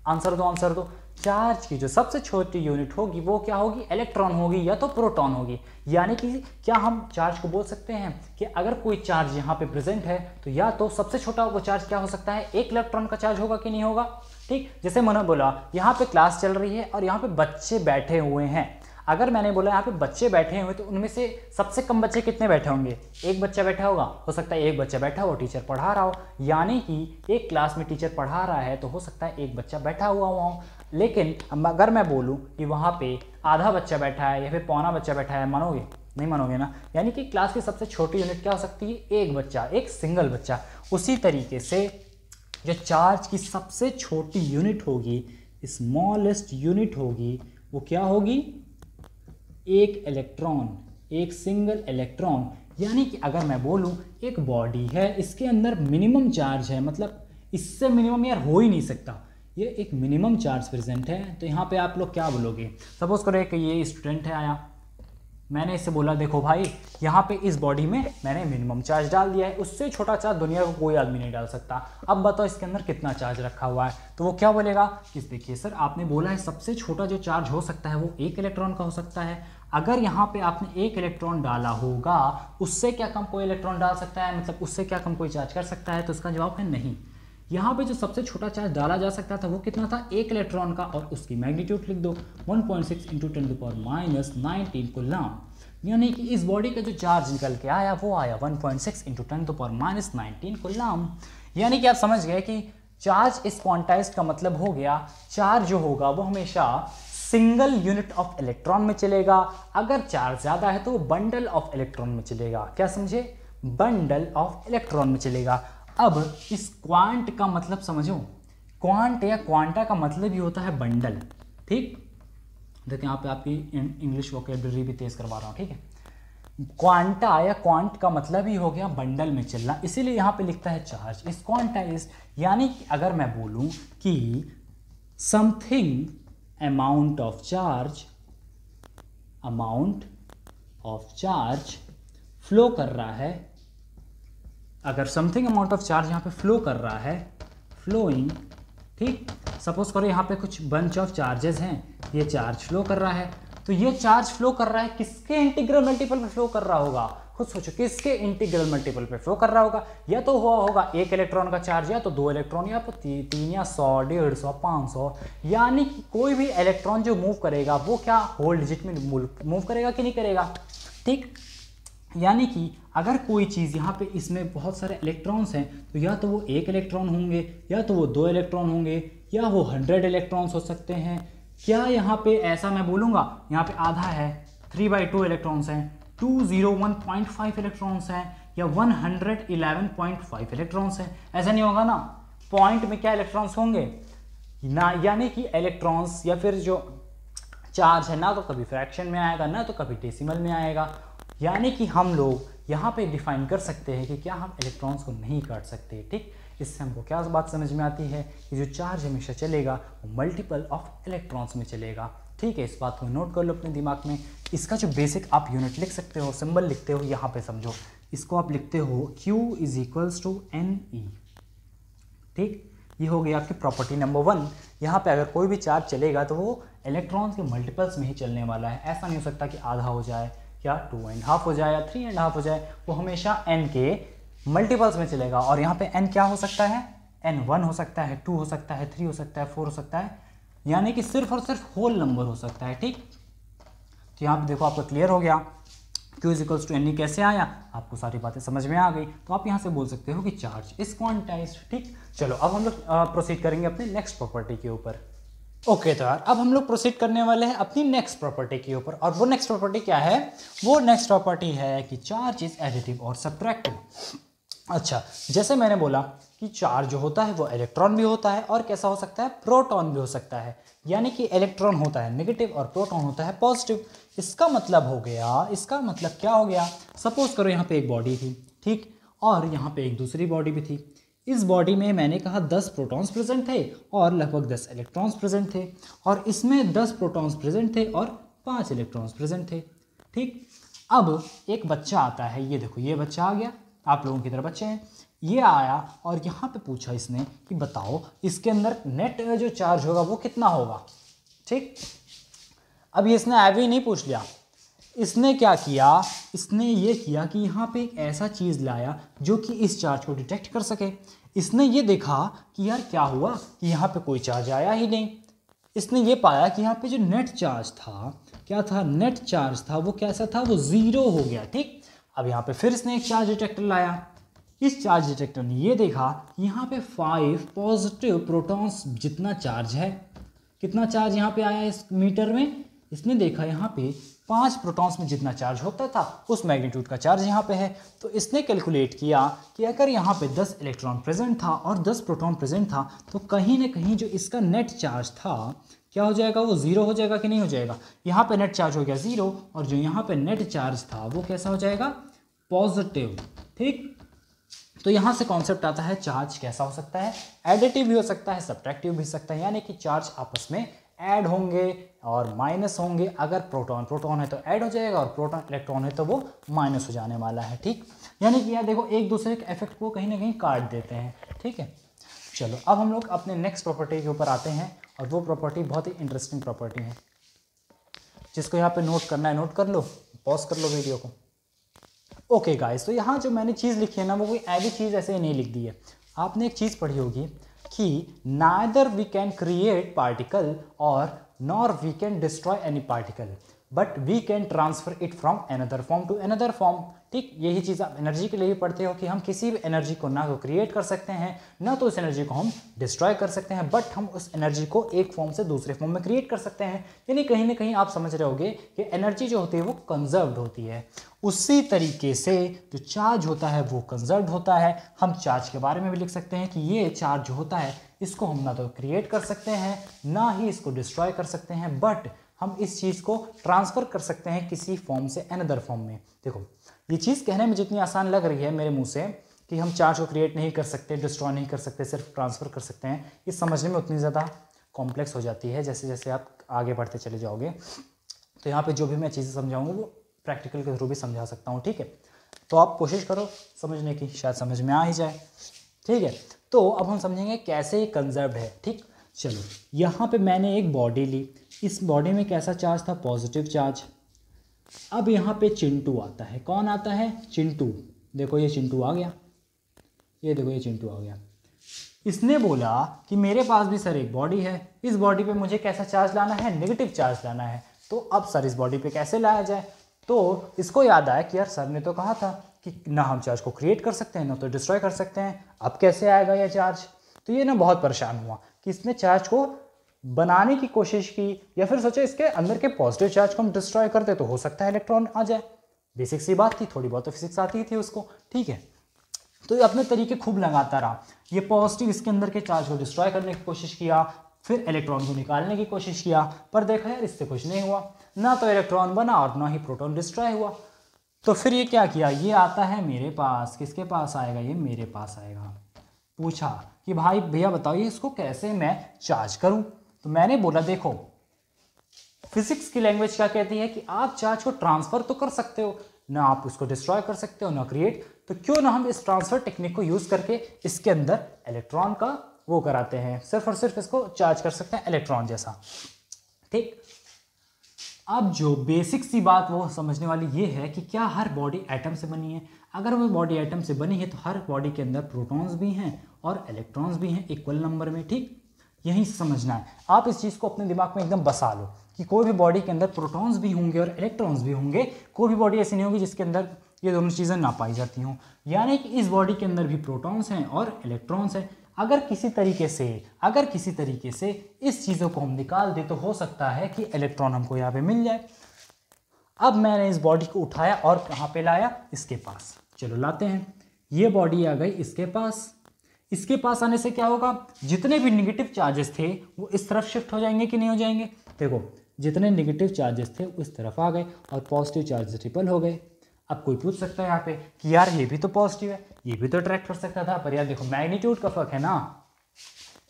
आंसर दो। चार्ज की जो सबसे छोटी यूनिट होगी वो क्या होगी? इलेक्ट्रॉन होगी या तो प्रोटॉन होगी। यानी कि क्या हम चार्ज को बोल सकते हैं कि अगर कोई चार्ज यहाँ पे प्रेजेंट है तो या तो सबसे छोटा वो चार्ज क्या हो सकता है? एक इलेक्ट्रॉन का चार्ज होगा कि नहीं होगा? ठीक, जैसे मैंने बोला यहाँ पे क्लास चल रही है और यहाँ पे बच्चे बैठे हुए हैं। अगर मैंने बोला यहाँ पे बच्चे बैठे हुए तो उनमें से सबसे कम बच्चे कितने बैठे होंगे? एक बच्चा बैठा होगा। हो सकता है एक बच्चा बैठा हो, टीचर पढ़ा रहा हो, यानी कि एक क्लास में टीचर पढ़ा रहा है तो हो सकता है एक बच्चा बैठा हुआ हो। लेकिन अगर मैं बोलूँ कि वहाँ पे आधा बच्चा बैठा है या फिर पौना बच्चा बैठा है, मानोगे? नहीं मानोगे ना। यानी कि क्लास की सबसे छोटी यूनिट क्या हो सकती है? एक बच्चा, एक सिंगल बच्चा। उसी तरीके से जो चार्ज की सबसे छोटी यूनिट होगी, स्मॉलेस्ट यूनिट होगी, वो क्या होगी? एक इलेक्ट्रॉन, एक सिंगल इलेक्ट्रॉन। यानी कि अगर मैं बोलूं एक बॉडी है, इसके अंदर मिनिमम चार्ज है, मतलब इससे मिनिमम यार हो ही नहीं सकता, ये एक मिनिमम चार्ज प्रेजेंट है। तो यहाँ पे आप लोग क्या बोलोगे? सपोज करो कि ये स्टूडेंट है आया, मैंने इससे बोला देखो भाई यहाँ पे इस बॉडी में मैंने मिनिमम चार्ज डाल दिया है, उससे छोटा चार्ज दुनिया को कोई आदमी नहीं डाल सकता। अब बताओ इसके अंदर कितना चार्ज रखा हुआ है? तो वो क्या बोलेगा कि देखिए सर आपने बोला है सबसे छोटा जो चार्ज हो सकता है वो एक इलेक्ट्रॉन का हो सकता है। अगर यहाँ पे आपने एक इलेक्ट्रॉन डाला होगा, उससे क्या कम कोई इलेक्ट्रॉन डाल सकता है? मतलब उससे क्या कम कोई चार्ज कर सकता है? तो इसका जवाब है नहीं। यहाँ पे जो सबसे छोटा चार्ज डाला जा सकता था वो कितना था? एक इलेक्ट्रॉन का, और उसकी मैग्नीट्यूड लिख दो 1.6 × 10⁻⁹ कूलम। यानी कि इस बॉडी का जो चार्ज निकल के आया वो आया 1.6 × 10⁻⁹ कूलम। यानी कि आप समझ गए कि चार्ज इस क्वांटाइज्ड का मतलब हो गया चार्ज जो होगा वो हमेशा सिंगल यूनिट ऑफ इलेक्ट्रॉन में चलेगा। अगर चार्ज ज़्यादा है तो वो बंडल ऑफ इलेक्ट्रॉन में चलेगा। क्या समझे? बंडल ऑफ इलेक्ट्रॉन में चलेगा। अब इस क्वांट का मतलब समझो, क्वांट या क्वांटा का मतलब ही होता है बंडल। ठीक, देखिए यहाँ पे आपकी इंग्लिश वोकेबलरी भी तेज करवा रहा हूँ। ठीक है, क्वांटा या क्वांट का मतलब ही हो गया बंडल में चलना, इसीलिए यहाँ पे लिखता है चार्ज इस क्वांटा इज। यानी कि अगर मैं बोलूँ कि something amount of charge flow कर रहा है, अगर समथिंग अमाउंट ऑफ चार्ज यहाँ पे फ्लो कर रहा है, फ्लोइंग, ठीक, सपोज करो यहाँ पे कुछ बंच ऑफ चार्जेस हैं, ये चार्ज फ्लो कर रहा है, तो ये चार्ज फ्लो कर रहा है किसके इंटीग्रल मल्टीपल पे फ्लो कर रहा होगा? खुद सोचो, किसके इंटीग्रल मल्टीपल पे फ्लो कर रहा होगा? या तो हुआ होगा एक इलेक्ट्रॉन का चार्ज, या तो दो इलेक्ट्रॉन, या तो तीन या 100, 150, 500। यानी कि कोई भी इलेक्ट्रॉन जो मूव करेगा वो क्या होल डिजिट में मूव करेगा कि नहीं करेगा? ठीक, यानी कि अगर कोई चीज़ यहाँ पे इसमें बहुत सारे इलेक्ट्रॉन्स हैं तो या तो वो एक इलेक्ट्रॉन होंगे, या तो वो दो इलेक्ट्रॉन होंगे, या वो 100 इलेक्ट्रॉन्स हो सकते हैं। क्या यहाँ पे ऐसा मैं बोलूँगा यहाँ पे आधा है, 3/2 इलेक्ट्रॉन्स हैं, 201.5 इलेक्ट्रॉन्स हैं, या 111.5 इलेक्ट्रॉन्स हैं? ऐसा नहीं होगा ना। पॉइंट में क्या इलेक्ट्रॉन्स होंगे ना, यानी कि इलेक्ट्रॉन्स या फिर जो चार्ज है ना तो कभी फ्रैक्शन में आएगा ना तो कभी डेसिमल में आएगा। यानी कि हम लोग यहाँ पे डिफाइन कर सकते हैं कि क्या हम इलेक्ट्रॉन्स को नहीं काट सकते। ठीक, इससे हमको क्या बात समझ में आती है कि जो चार्ज हमेशा चलेगा वो मल्टीपल ऑफ इलेक्ट्रॉन्स में चलेगा। ठीक है, इस बात को नोट कर लो अपने दिमाग में। इसका जो बेसिक आप यूनिट लिख सकते हो, सिंबल लिखते हो, यहाँ पे समझो, इसको आप लिखते हो Q = Ne। ठीक, ये हो गया आपकी प्रॉपर्टी नंबर 1। यहाँ पे अगर कोई भी चार्ज चलेगा तो वो इलेक्ट्रॉन्स के मल्टीपल्स में ही चलने वाला है। ऐसा नहीं हो सकता कि आधा हो जाए या 2.5 हो जाए या 3.5 हो जाए, वो हमेशा n के मल्टीपल्स में चलेगा। और यहाँ पे n क्या हो सकता है? n 1 हो सकता है, 2 हो सकता है, 3 हो सकता है, 4 हो सकता है, यानी कि सिर्फ और सिर्फ होल नंबर हो सकता है। ठीक, तो यहाँ पे देखो आपको क्लियर हो गया Q = Ne कैसे आया, आपको सारी बातें समझ में आ गई। तो आप यहाँ से बोल सकते हो कि चार्ज इज क्वांटाइज्ड। ठीक, चलो अब हम लोग प्रोसीड करेंगे अपने नेक्स्ट प्रॉपर्टी के ऊपर। ओके, तो यार अब हम लोग प्रोसीड करने वाले हैं अपनी नेक्स्ट प्रॉपर्टी के ऊपर। और वो नेक्स्ट प्रॉपर्टी क्या है? वो नेक्स्ट प्रॉपर्टी है कि चार्ज इज एडिटिव और सब्ट्रैक्टिव। अच्छा, जैसे मैंने बोला कि चार्ज जो होता है वो इलेक्ट्रॉन भी होता है और कैसा हो सकता है? प्रोटॉन भी हो सकता है। यानी कि इलेक्ट्रॉन होता है नेगेटिव और प्रोटॉन होता है पॉजिटिव। इसका मतलब हो गया, इसका मतलब क्या हो गया? सपोज करो यहाँ पे एक बॉडी थी, ठीक, और यहाँ पे एक दूसरी बॉडी भी थी। इस बॉडी में मैंने कहा 10 प्रोटॉन्स प्रेजेंट थे और लगभग 10 इलेक्ट्रॉन्स प्रेजेंट थे, और इसमें 10 प्रोटॉन्स प्रेजेंट थे और 5 इलेक्ट्रॉन्स प्रेजेंट थे। ठीक, अब एक बच्चा आता है, ये देखो ये बच्चा आ गया आप लोगों की तरह बच्चे हैं। ये आया और यहाँ पे पूछा इसने कि बताओ इसके अंदर नेट जो चार्ज होगा वो कितना होगा। ठीक, अब ये इसने ऐवी नहीं पूछ लिया, इसने क्या किया, इसने ये किया कि यहाँ पे एक ऐसा चीज़ लाया जो कि इस चार्ज को डिटेक्ट कर सके। इसने ये देखा कि यार क्या हुआ कि यहाँ पे कोई चार्ज आया ही नहीं। इसने ये पाया कि यहाँ पे जो नेट चार्ज था, क्या था, नेट चार्ज था वो कैसा था, वो 0 हो गया। ठीक, अब यहाँ पे फिर इसने एक चार्ज डिटेक्टर लाया। इस चार्ज डिटेक्टर ने ये देखा कि यहाँ पे 5 पॉजिटिव प्रोटॉन्स जितना चार्ज है, कितना चार्ज यहाँ पे आया इस मीटर में, इसने देखा यहाँ पे 5 प्रोटॉन्स में जितना चार्ज होता था उस मैग्नीट्यूड का चार्ज यहाँ पे है। तो इसने कैलकुलेट किया कि अगर यहाँ पे 10 इलेक्ट्रॉन प्रेजेंट था और 10 प्रोटॉन प्रेजेंट था तो कहीं ना कहीं जो इसका नेट चार्ज था क्या हो जाएगा, वो 0 हो जाएगा कि नहीं हो जाएगा। यहाँ पे नेट चार्ज हो गया 0 और जो यहाँ पे नेट चार्ज था वो कैसा हो जाएगा, पॉजिटिव। ठीक, तो यहाँ से कॉन्सेप्ट आता है चार्ज कैसा हो सकता है, एडिटिव भी हो सकता है, सब्ट्रैक्टिव भी हो सकता है, यानी कि चार्ज आपस में ऐड होंगे और माइनस होंगे। अगर प्रोटॉन प्रोटॉन है तो ऐड हो जाएगा और प्रोटॉन इलेक्ट्रॉन है तो वो माइनस हो जाने वाला है। ठीक, यानी कि यार देखो एक दूसरे के इफेक्ट को कहीं ना कहीं काट देते हैं। ठीक है, चलो अब हम लोग अपने नेक्स्ट प्रॉपर्टी के ऊपर आते हैं और वो प्रॉपर्टी बहुत ही इंटरेस्टिंग प्रॉपर्टी है। जिसको यहाँ पे नोट करना है नोट कर लो, पॉज कर लो वीडियो को। ओके गाइस, तो यहाँ जो मैंने चीज़ लिखी है ना वो कोई ऐसी चीज़ ऐसे ही नहीं लिख दी है। आपने एक चीज़ पढ़ी होगी कि neither we can create particle और nor we can destroy any particle but we can transfer it from another form to another form. ठीक, यही चीज़ आप एनर्जी के लिए भी पढ़ते हो कि हम किसी भी एनर्जी को ना तो क्रिएट कर सकते हैं ना तो उस एनर्जी को हम डिस्ट्रॉय कर सकते हैं, बट हम उस एनर्जी को एक फॉर्म से दूसरे फॉर्म में क्रिएट कर सकते हैं। यानी कहीं ना कहीं आप समझ रहे होगे कि एनर्जी जो होती है वो कंजर्व्ड होती है। उसी तरीके से जो चार्ज होता है वो कंजर्व्ड होता है। हम चार्ज के बारे में भी लिख सकते हैं कि ये चार्ज जो होता है इसको हम ना तो क्रिएट कर सकते हैं ना ही इसको डिस्ट्रॉय कर सकते हैं, बट हम इस चीज़ को ट्रांसफ़र कर सकते हैं किसी फॉर्म से अनदर फॉर्म में। देखो ये चीज़ कहने में जितनी आसान लग रही है मेरे मुंह से कि हम चार्ज को क्रिएट नहीं कर सकते, डिस्ट्रॉय नहीं कर सकते, सिर्फ ट्रांसफ़र कर सकते हैं, ये समझने में उतनी ज़्यादा कॉम्प्लेक्स हो जाती है जैसे जैसे आप आगे बढ़ते चले जाओगे। तो यहाँ पे जो भी मैं चीज़ें समझाऊंगा वो प्रैक्टिकल के थ्रू भी समझा सकता हूँ। ठीक है, तो आप कोशिश करो समझने की, शायद समझ में आ ही जाए। ठीक है, तो अब हम समझेंगे कैसे ये कंजर्व्ड है। ठीक, चलो यहाँ पे मैंने एक बॉडी ली, इस बॉडी में कैसा चार्ज था, पॉजिटिव चार्ज। अब यहाँ पे चिंटू आता है, कौन आता है, चिंटू। देखो ये चिंटू आ गया, ये देखो ये चिंटू आ गया। इसने बोला कि मेरे पास भी सर एक बॉडी है, इस बॉडी पे मुझे कैसा चार्ज लाना है, नेगेटिव चार्ज लाना है। तो अब सर इस बॉडी पे कैसे लाया जाए, तो इसको याद आया कि यार सर ने तो कहा था कि ना हम चार्ज को क्रिएट कर सकते हैं ना तो डिस्ट्रॉय कर सकते हैं, अब कैसे आएगा ये चार्ज। तो ये ना बहुत परेशान हुआ कि इसने चार्ज को बनाने की कोशिश की या फिर सोचा इसके अंदर के पॉजिटिव चार्ज को हम डिस्ट्रॉय कर दे तो हो सकता है इलेक्ट्रॉन आ जाए। बेसिक सी बात थी, थोड़ी बहुत तो फिजिक्स आती थी उसको। ठीक है, तो ये अपने तरीके खूब लगाता रहा, ये पॉजिटिव इसके अंदर के चार्ज को डिस्ट्रॉय करने की कोशिश किया, फिर इलेक्ट्रॉन को निकालने की कोशिश किया, पर देखा यार इससे कुछ नहीं हुआ, ना तो इलेक्ट्रॉन बना और ना ही प्रोटॉन डिस्ट्रॉय हुआ। तो फिर ये क्या किया, ये आता है मेरे पास, किसके पास आएगा, ये मेरे पास आएगा। पूछा कि भाई भैया बताओ ये इसको कैसे मैं चार्ज करूं। तो मैंने बोला देखो फिजिक्स की लैंग्वेज क्या कहती है कि आप चार्ज को ट्रांसफर तो कर सकते हो, ना आप उसको डिस्ट्रॉय कर सकते हो ना क्रिएट, तो क्यों ना हम इस ट्रांसफर टेक्निक को यूज करके इसके अंदर इलेक्ट्रॉन का वो कराते हैं, सिर्फ और सिर्फ इसको चार्ज कर सकते हैं इलेक्ट्रॉन जैसा। ठीक, अब जो बेसिक सी बात वो समझने वाली ये है कि क्या हर बॉडी एटम से बनी है। अगर वो बॉडी एटम से बनी है तो हर बॉडी के अंदर प्रोटॉन्स भी हैं और इलेक्ट्रॉन्स भी हैं इक्वल नंबर में। ठीक, यही समझना है, आप इस चीज़ को अपने दिमाग में एकदम बसा लो कि कोई भी बॉडी के अंदर प्रोटॉन्स भी होंगे और इलेक्ट्रॉन्स भी होंगे, कोई भी बॉडी ऐसी नहीं होगी जिसके अंदर ये दोनों चीज़ें ना पाई जाती हों। यानी कि इस बॉडी के अंदर भी प्रोटॉन्स हैं और इलेक्ट्रॉन्स हैं। अगर किसी तरीके से इस चीज़ों को हम निकाल दें तो हो सकता है कि इलेक्ट्रॉन हमको यहाँ पे मिल जाए। अब मैंने इस बॉडी को उठाया और कहाँ पे लाया, इसके पास। चलो लाते हैं, ये बॉडी आ गई इसके पास। इसके पास आने से क्या होगा, जितने भी नेगेटिव चार्जेस थे वो इस तरफ शिफ्ट हो जाएंगे कि नहीं हो जाएंगे। देखो जितने नेगेटिव चार्जेस थे वो इस तरफ आ गए और पॉजिटिव चार्जेस रिपल हो गए। अब कोई पूछ सकता है यहाँ पे कि यार ये भी तो पॉजिटिव है, ये भी तो अट्रैक्ट कर सकता था, पर यार देखो मैग्नीट्यूड का फर्क है ना,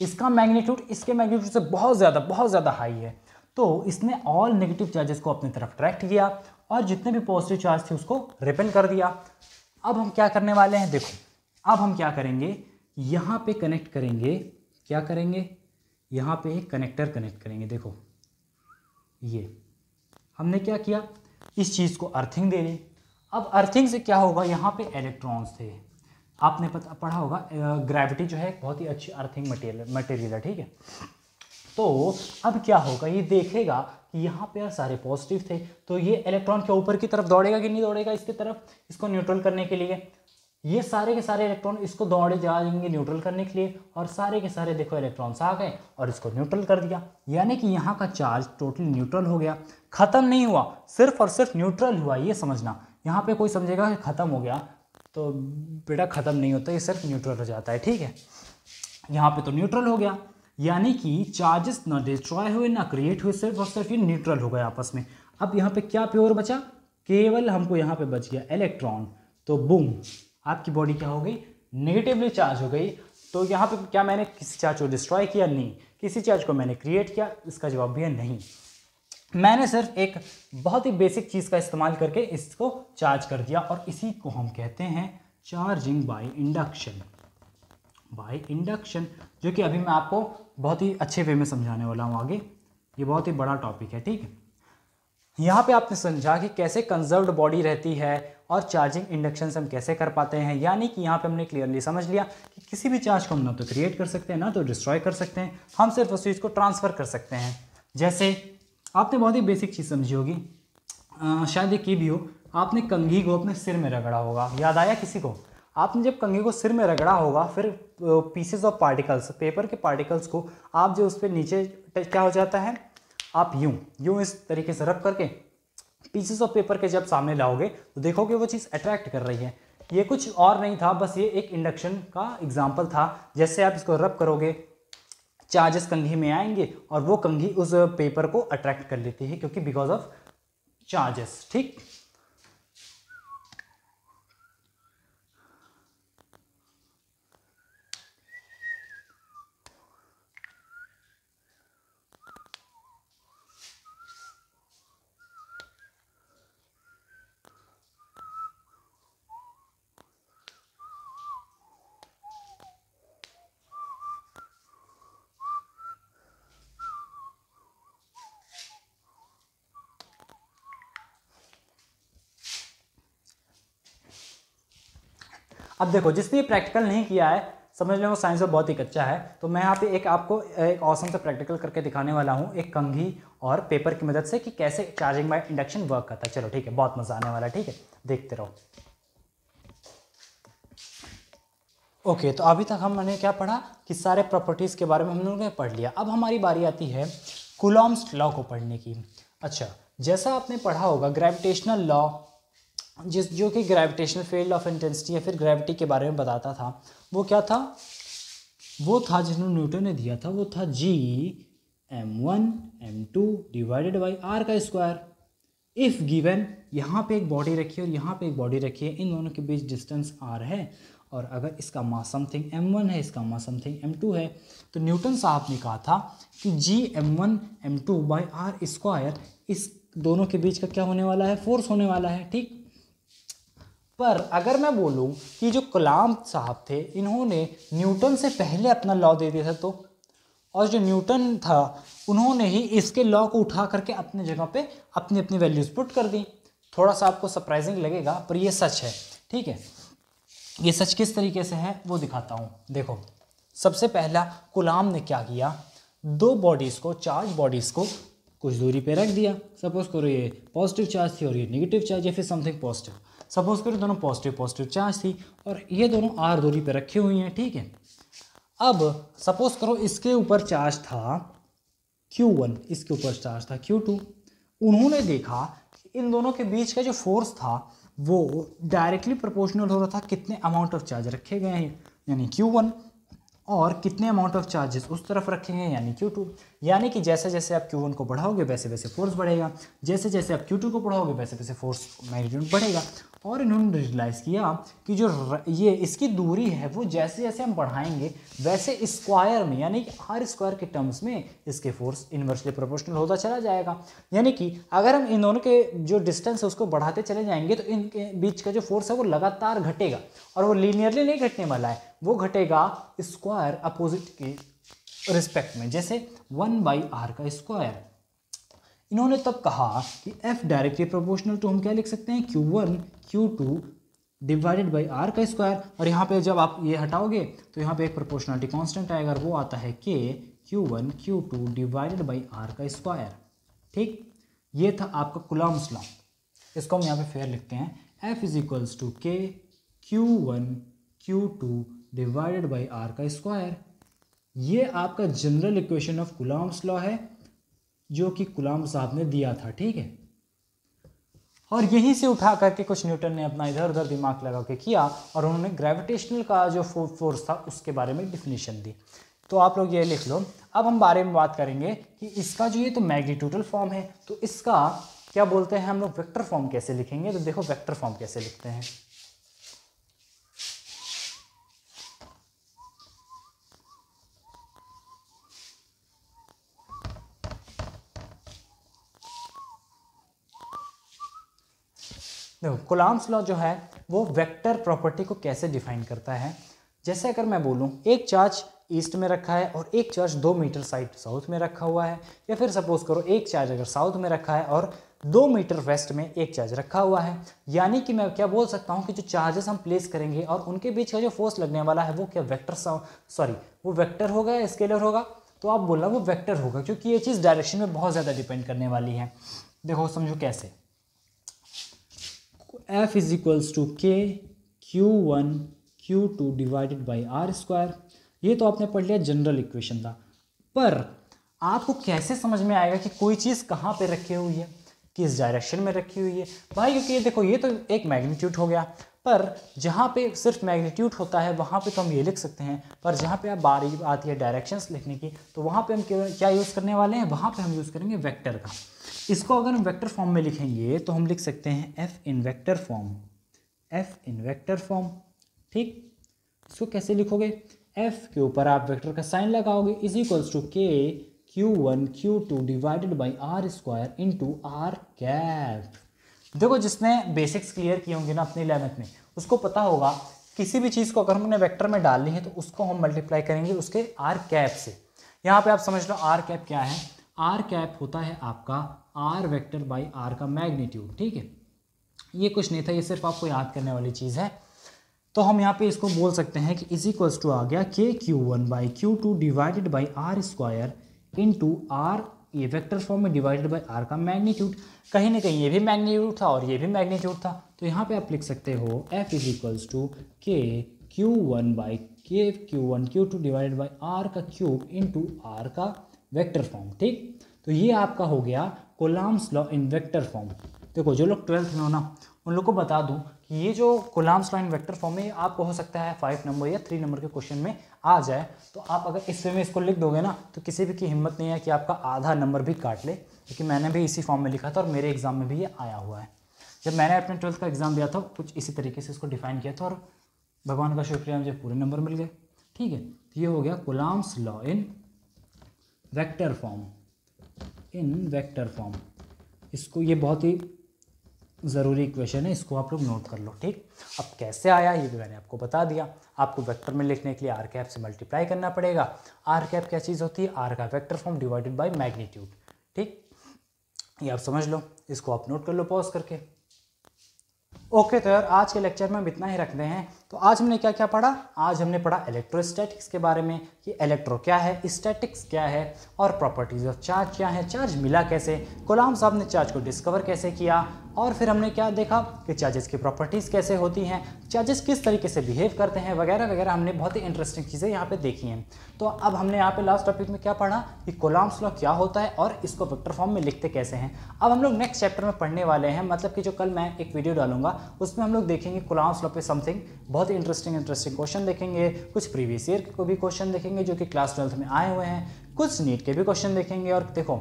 इसका मैग्नीट्यूड इसके मैग्नीट्यूड से बहुत ज़्यादा हाई है। तो इसने ऑल नेगेटिव चार्जेस को अपनी तरफ अट्रैक्ट किया और जितने भी पॉजिटिव चार्ज थे उसको रिपेल कर दिया। अब हम क्या करने वाले हैं, देखो अब हम क्या करेंगे, यहाँ पे कनेक्ट करेंगे, क्या करेंगे, यहाँ पे एक कनेक्टर कनेक्ट करेंगे। देखो ये हमने क्या किया, इस चीज़ को अर्थिंग दे दी। अब अर्थिंग से क्या होगा, यहाँ पे इलेक्ट्रॉन्स थे, आपने पढ़ा होगा ग्रेविटी जो है एक बहुत ही अच्छी अर्थिंग मटेरियल है, ठीक है। तो अब क्या होगा, ये देखेगा कि यहाँ पे यार सारे पॉजिटिव थे, तो ये इलेक्ट्रॉन के ऊपर की तरफ दौड़ेगा कि नहीं दौड़ेगा, इसकी तरफ, इसको न्यूट्रल करने के लिए। ये सारे के सारे इलेक्ट्रॉन इसको दौड़े जाएंगे न्यूट्रल करने के लिए, और सारे के सारे देखो इलेक्ट्रॉन्स आ गए और इसको न्यूट्रल कर दिया, यानी कि यहाँ का चार्ज टोटली न्यूट्रल हो गया। खत्म नहीं हुआ, सिर्फ और सिर्फ न्यूट्रल हुआ, ये समझना। यहाँ पे कोई समझेगा कि खत्म हो गया, तो बेटा खत्म नहीं होता, ये सिर्फ न्यूट्रल हो जाता है, ठीक है। यहाँ पे तो न्यूट्रल हो गया, यानी कि चार्जेस ना डिस्ट्रॉय हुए ना क्रिएट हुए, सिर्फ और सिर्फ ये न्यूट्रल हो गए आपस में। अब यहाँ पे क्या प्योर बचा, केवल हमको यहाँ पे बच गया इलेक्ट्रॉन। तो बूम, आपकी बॉडी क्या हो गई, नेगेटिवली चार्ज हो गई। तो यहाँ पे क्या मैंने किसी चार्ज को डिस्ट्रॉय किया, नहीं। किसी चार्ज को मैंने क्रिएट किया, इसका जवाब भी है नहीं। मैंने सिर्फ एक बहुत ही बेसिक चीज़ का इस्तेमाल करके इसको चार्ज कर दिया, और इसी को हम कहते हैं charging by induction. By induction, जो कि अभी मैं आपको बहुत ही अच्छे वे में समझाने वाला हूँ आगे। ये बहुत ही बड़ा टॉपिक है, ठीक है। यहाँ पे आपने समझा कि कैसे कंजर्व्ड बॉडी रहती है और चार्जिंग इंडक्शन से हम कैसे कर पाते हैं, यानी कि यहाँ पे हमने क्लियरली समझ लिया कि किसी भी चार्ज को हम ना तो क्रिएट कर सकते हैं ना तो डिस्ट्रॉय कर सकते हैं, हम सिर्फ उस चीज़ को ट्रांसफ़र कर सकते हैं। जैसे आपने बहुत ही बेसिक चीज़ समझी होगी, शायद एक ये भी हो, आपने कंघी को अपने सिर में रगड़ा होगा, याद आया किसी को? आपने जब कंघी को सिर में रगड़ा होगा, फिर पीसेस ऑफ पार्टिकल्स, पेपर के पार्टिकल्स को आप जो उस पर नीचे क्या हो जाता है, आप यूं इस तरीके से रब करके पीसेस ऑफ पेपर के जब सामने लाओगे तो देखोगे वो चीज़ अट्रैक्ट कर रही है। ये कुछ और नहीं था, बस ये एक इंडक्शन का एग्जाम्पल था। जैसे आप इसको रब करोगे, चार्जेस कंघी में आएंगे और वो कंघी उस पेपर को अट्रैक्ट कर लेती है, क्योंकि बिकॉज ऑफ चार्जेस, ठीक। अब देखो, जिसने प्रैक्टिकल नहीं किया है, समझ लो वो साइंस में बहुत ही कच्चा है, तो मैं यहाँ पे एक आपको एक ऑसम से प्रैक्टिकल करके दिखाने वाला हूँ, एक कंघी और पेपर की मदद से, कि कैसे चार्जिंग बाय इंडक्शन वर्क करता है। चलो ठीक है, बहुत मज़ा आने वाला है, ठीक है, देखते रहो। ओके, तो अभी तक हमने क्या पढ़ा कि सारे प्रॉपर्टीज़ के बारे में हम लोगों ने पढ़ लिया। अब हमारी बारी आती है कूलॉम्स लॉ को पढ़ने की। अच्छा, जैसा आपने पढ़ा होगा ग्रेविटेशनल लॉ, जो कि ग्रेविटेशनल फील्ड ऑफ इंटेंसिटी या फिर ग्रेविटी के बारे में बताता था, वो क्या था, वो था जिन्होंने न्यूटन ने दिया था, वो था G(m1 m2) divided by r का स्क्वायर। इफ़ गिवन, यहाँ पे एक बॉडी रखी है और यहाँ पे एक बॉडी रखी है, इन दोनों के बीच डिस्टेंस r है, और अगर इसका मास समथिंग m1 है, इसका मास समथिंग m2 है, तो न्यूटन साहब ने कहा था कि G(m1 m2) by r square, इस दोनों के बीच का क्या होने वाला है, फोर्स होने वाला है, ठीक। पर अगर मैं बोलूं कि जो कलाम साहब थे, इन्होंने न्यूटन से पहले अपना लॉ दे दिया था, तो और जो न्यूटन था उन्होंने ही इसके लॉ को उठा करके अपने जगह पे अपनी अपनी वैल्यूज पुट कर दी। थोड़ा सा आपको सरप्राइजिंग लगेगा, पर ये सच है, ठीक है। ये सच किस तरीके से है वो दिखाता हूँ। देखो, सबसे पहला कलाम ने क्या किया, दो बॉडीज़ को, चार्ज बॉडीज़ को कुछ दूरी पे रख दिया। सपोज करो ये पॉजिटिव चार्ज थी और ये नेगेटिव चार्ज, या फिर समथिंग पॉजिटिव। सपोज करो दोनों पॉजिटिव चार्ज थी और ये दोनों आर दूरी पे रखी हुई हैं, ठीक है। अब सपोज करो इसके ऊपर चार्ज था Q1, इसके ऊपर चार्ज था Q2। उन्होंने देखा कि इन दोनों के बीच का जो फोर्स था वो डायरेक्टली प्रोपोर्शनल हो रहा था कितने अमाउंट ऑफ चार्ज रखे गए हैं, यानी Q1, और कितने अमाउंट ऑफ चार्जेस उस तरफ रखेंगे यानी Q2। यानी कि जैसे जैसे आप Q1 को बढ़ाओगे वैसे वैसे फोर्स बढ़ेगा, जैसे जैसे आप Q2 को बढ़ाओगे वैसे वैसे फोर्स मैग्नीट्यूड बढ़ेगा। और इन्होंने रियलाइज़ किया कि जो ये इसकी दूरी है वो जैसे जैसे हम बढ़ाएंगे वैसे स्क्वायर में यानी कि R स्क्वायर के टर्म्स में इसके फोर्स इन्वर्सली प्रोपोर्शनल होता चला जाएगा। यानी कि अगर हम इन दोनों के जो डिस्टेंस है उसको बढ़ाते चले जाएंगे तो इनके बीच का जो फोर्स है वो लगातार घटेगा, और वो लीनियरली नहीं घटने वाला है, वो घटेगा स्क्वायर अपोजिट के रिस्पेक्ट में, जैसे 1/r का स्क्वायर। इन्होंने तब कहा कि F डायरेक्टली प्रोपोर्शनल टू हम क्या लिख सकते हैं Q1 Q2 divided by R का स्क्वायर। और यहाँ पे जब आप ये हटाओगे तो यहाँ पे एक प्रोपोर्शनलिटी कांस्टेंट आएगा, वो आता है K Q1 Q2 divided by R का स्क्वायर। ठीक, ये था आपका कूलॉम्स लॉ। इसको हम यहाँ पे फेयर लिखते हैं, F is equals to K Q1 Q2 divided by R का स्क्वायर। ये आपका general equation of Coulomb's law है जो कि कूलॉम साहब ने दिया था। ठीक है, और यहीं से उठा करके कुछ न्यूटन ने अपना इधर उधर दिमाग लगा के किया और उन्होंने ग्रेविटेशनल का जो फोर्स था उसके बारे में डिफिनीशन दी। तो आप लोग ये लिख लो। अब हम बारे में बात करेंगे कि इसका जो ये तो मैग्नीट्यूडल फॉर्म है, तो इसका क्या बोलते हैं हम लोग, वेक्टर फॉर्म कैसे लिखेंगे। तो देखो वेक्टर फॉर्म कैसे लिखते हैं। देखो कूलॉम्स लॉ जो है वो वेक्टर प्रॉपर्टी को कैसे डिफाइन करता है। जैसे अगर मैं बोलूँ एक चार्ज ईस्ट में रखा है और एक चार्ज 2 मीटर साइड साउथ में रखा हुआ है, या फिर सपोज करो एक चार्ज अगर साउथ में रखा है और 2 मीटर वेस्ट में एक चार्ज रखा हुआ है, यानी कि मैं क्या बोल सकता हूँ कि जो चार्जेस हम प्लेस करेंगे और उनके बीच का जो फोर्स लगने वाला है वो क्या वो वेक्टर होगा या स्केलर होगा। तो आप बोलना वो वेक्टर होगा, क्योंकि ये चीज़ डायरेक्शन में बहुत ज़्यादा डिपेंड करने वाली है। देखो समझो कैसे, F is equals to K Q1 Q2 divided by R square. ये तो आपने पढ़ लिया, जनरल इक्वेशन था। पर आपको कैसे समझ में आएगा कि कोई चीज़ कहाँ पे रखी हुई है, किस डायरेक्शन में रखी हुई है भाई, क्योंकि ये देखो ये तो एक मैग्नीट्यूड हो गया, पर जहाँ पे सिर्फ मैग्नीट्यूड होता है वहाँ पे तो हम ये लिख सकते हैं, पर जहाँ पे आप बारी आती है डायरेक्शंस लिखने की तो वहाँ पे हम क्या यूज़ करने वाले हैं, वहाँ पे हम यूज़ करेंगे वेक्टर का। इसको अगर हम वेक्टर फॉर्म में लिखेंगे तो हम लिख सकते हैं F इन वेक्टर फॉर्म, F इन वेक्टर फॉर्म। ठीक, इसको कैसे लिखोगे, F के ऊपर आप वेक्टर का साइन लगाओगे is equals to K Q1 Q2 divided by R square into R cap. देखो जिसने बेसिक्स क्लियर किए होंगे ना अपनी 11th में, उसको पता होगा किसी भी चीज़ को अगर हमने वेक्टर में डालनी है तो उसको हम मल्टीप्लाई करेंगे उसके R कैप से। यहाँ पे आप समझ लो R कैप क्या है, R कैप होता है आपका R वेक्टर बाई R का मैग्नीट्यूड। ठीक है, ये कुछ नहीं था, ये सिर्फ आपको याद करने वाली चीज़ है। तो हम यहाँ पे इसको बोल सकते हैं कि इज इक्वल्स टू आ गया K Q1 by Q2 divided by R square into R, ये वेक्टर फॉर्म में डिवाइडेड बाई R का मैग्नीट्यूड। कहीं ना कहीं ये भी मैग्नीट्यूड था और ये भी मैग्नीट्यूड था, तो यहाँ पे आप लिख सकते हो F is equals to K Q1 by K Q1 Q2 divided by R का क्यूब इंटू R का वेक्टर फॉर्म। ठीक, तो ये आपका हो गया Coulomb's law in vector form. देखो जो लोग 12th में हो ना उन लोग को बता दूं कि ये जो Coulomb's law in vector form में आपको हो सकता है 5 नंबर या 3 नंबर के क्वेश्चन में आ जाए, तो आप अगर इस वे में इसको लिख दोगे ना तो किसी भी की हिम्मत नहीं है कि आपका आधा नंबर भी काट ले, क्योंकि मैंने भी इसी फॉर्म में लिखा था और मेरे एग्जाम में भी ये आया हुआ है। जब मैंने अपने 12th का एग्जाम दिया था कुछ इसी तरीके से इसको डिफाइन किया था और भगवान का शुक्रिया मुझे पूरे नंबर मिल गए। ठीक है, तो ये हो गया Coulomb's law in vector form, in vector form. इसको ये बहुत ही ज़रूरी इक्वेशन है, इसको आप लोग नोट कर लो। ठीक, अब कैसे आया ये भी मैंने आपको बता दिया। आपको वेक्टर में लिखने के लिए आर कैप से मल्टीप्लाई करना पड़ेगा। आर कैप क्या चीज़ होती है, आर का vector form divided by magnitude. ठीक, ये आप समझ लो, इसको आप नोट कर लो पॉज करके। ओके, तो यार आज के लेक्चर में हम इतना ही रखते हैं। तो आज हमने क्या क्या पढ़ा, आज हमने पढ़ा इलेक्ट्रोस्टैटिक्स के बारे में कि इलेक्ट्रो क्या है, स्टैटिक्स क्या है और प्रॉपर्टीज ऑफ चार्ज क्या है, चार्ज मिला कैसे, कूलॉम साहब ने चार्ज को डिस्कवर कैसे किया, और फिर हमने क्या देखा कि चार्जेस की प्रॉपर्टीज़ कैसे होती हैं, चार्जेस किस तरीके से बिहेव करते हैं वगैरह वगैरह। हमने बहुत ही इंटरेस्टिंग चीज़ें यहाँ पे देखी हैं। तो अब हमने यहाँ पे लास्ट टॉपिक में क्या पढ़ा कि कूलॉम्स लॉ क्या होता है और इसको वेक्टर फॉर्म में लिखते कैसे हैं। अब हम लोग नेक्स्ट चैप्टर में पढ़ने वाले हैं, मतलब कि जो कल मैं एक वीडियो डालूंगा उसमें हम लोग देखेंगे कूलॉम्स लॉ पे समथिंग बहुत ही इंटरेस्टिंग क्वेश्चन देखेंगे, कुछ प्रीवियस ईयर के भी क्वेश्चन देखेंगे जो कि क्लास 12th में आए हुए हैं, कुछ नीट के भी क्वेश्चन देखेंगे। और देखो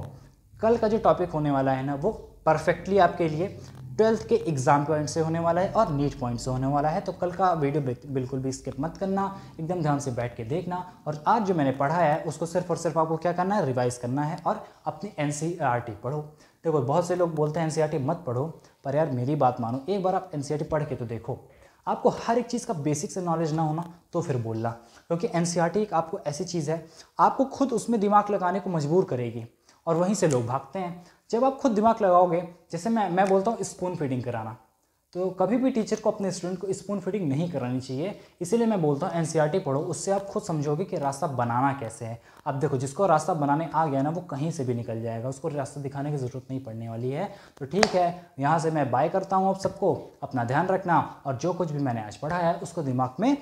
कल का जो टॉपिक होने वाला है ना वो परफेक्टली आपके लिए 12th के एग्जाम पॉइंट से होने वाला है और नीट पॉइंट से होने वाला है। तो कल का वीडियो बिल्कुल भी स्किप मत करना, एकदम ध्यान से बैठ के देखना। और आज जो मैंने पढ़ाया है उसको सिर्फ और सिर्फ आपको क्या करना है, रिवाइज करना है और अपनी NCERT पढ़ो। देखो बहुत से लोग बोलते हैं NCERT मत पढ़ो, पर यार मेरी बात मानो, एक बार आप NCERT पढ़ के तो देखो। आपको हर एक चीज़ का बेसिक से नॉलेज ना होना तो फिर बोलना, क्योंकि NCERT एक आपको ऐसी चीज़ है आपको खुद उसमें दिमाग लगाने को मजबूर करेगी और वहीं से लोग भागते हैं। जब आप खुद दिमाग लगाओगे, जैसे मैं बोलता हूँ स्पून फीडिंग कराना, तो कभी भी टीचर को अपने स्टूडेंट को स्पून फीडिंग नहीं करानी चाहिए। इसीलिए मैं बोलता हूँ NCERT पढ़ो, उससे आप खुद समझोगे कि रास्ता बनाना कैसे है। अब देखो जिसको रास्ता बनाने आ गया ना वो कहीं से भी निकल जाएगा, उसको रास्ता दिखाने की ज़रूरत नहीं पड़ने वाली है। तो ठीक है, यहाँ से मैं बाय करता हूँ आप सबको, अपना ध्यान रखना और जो कुछ भी मैंने आज पढ़ाया है उसको दिमाग में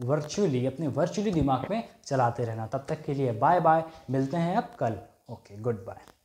अपने वर्चुअली दिमाग में चलाते रहना। तब तक के लिए बाय बाय, मिलते हैं अब कल। Okay, good bye.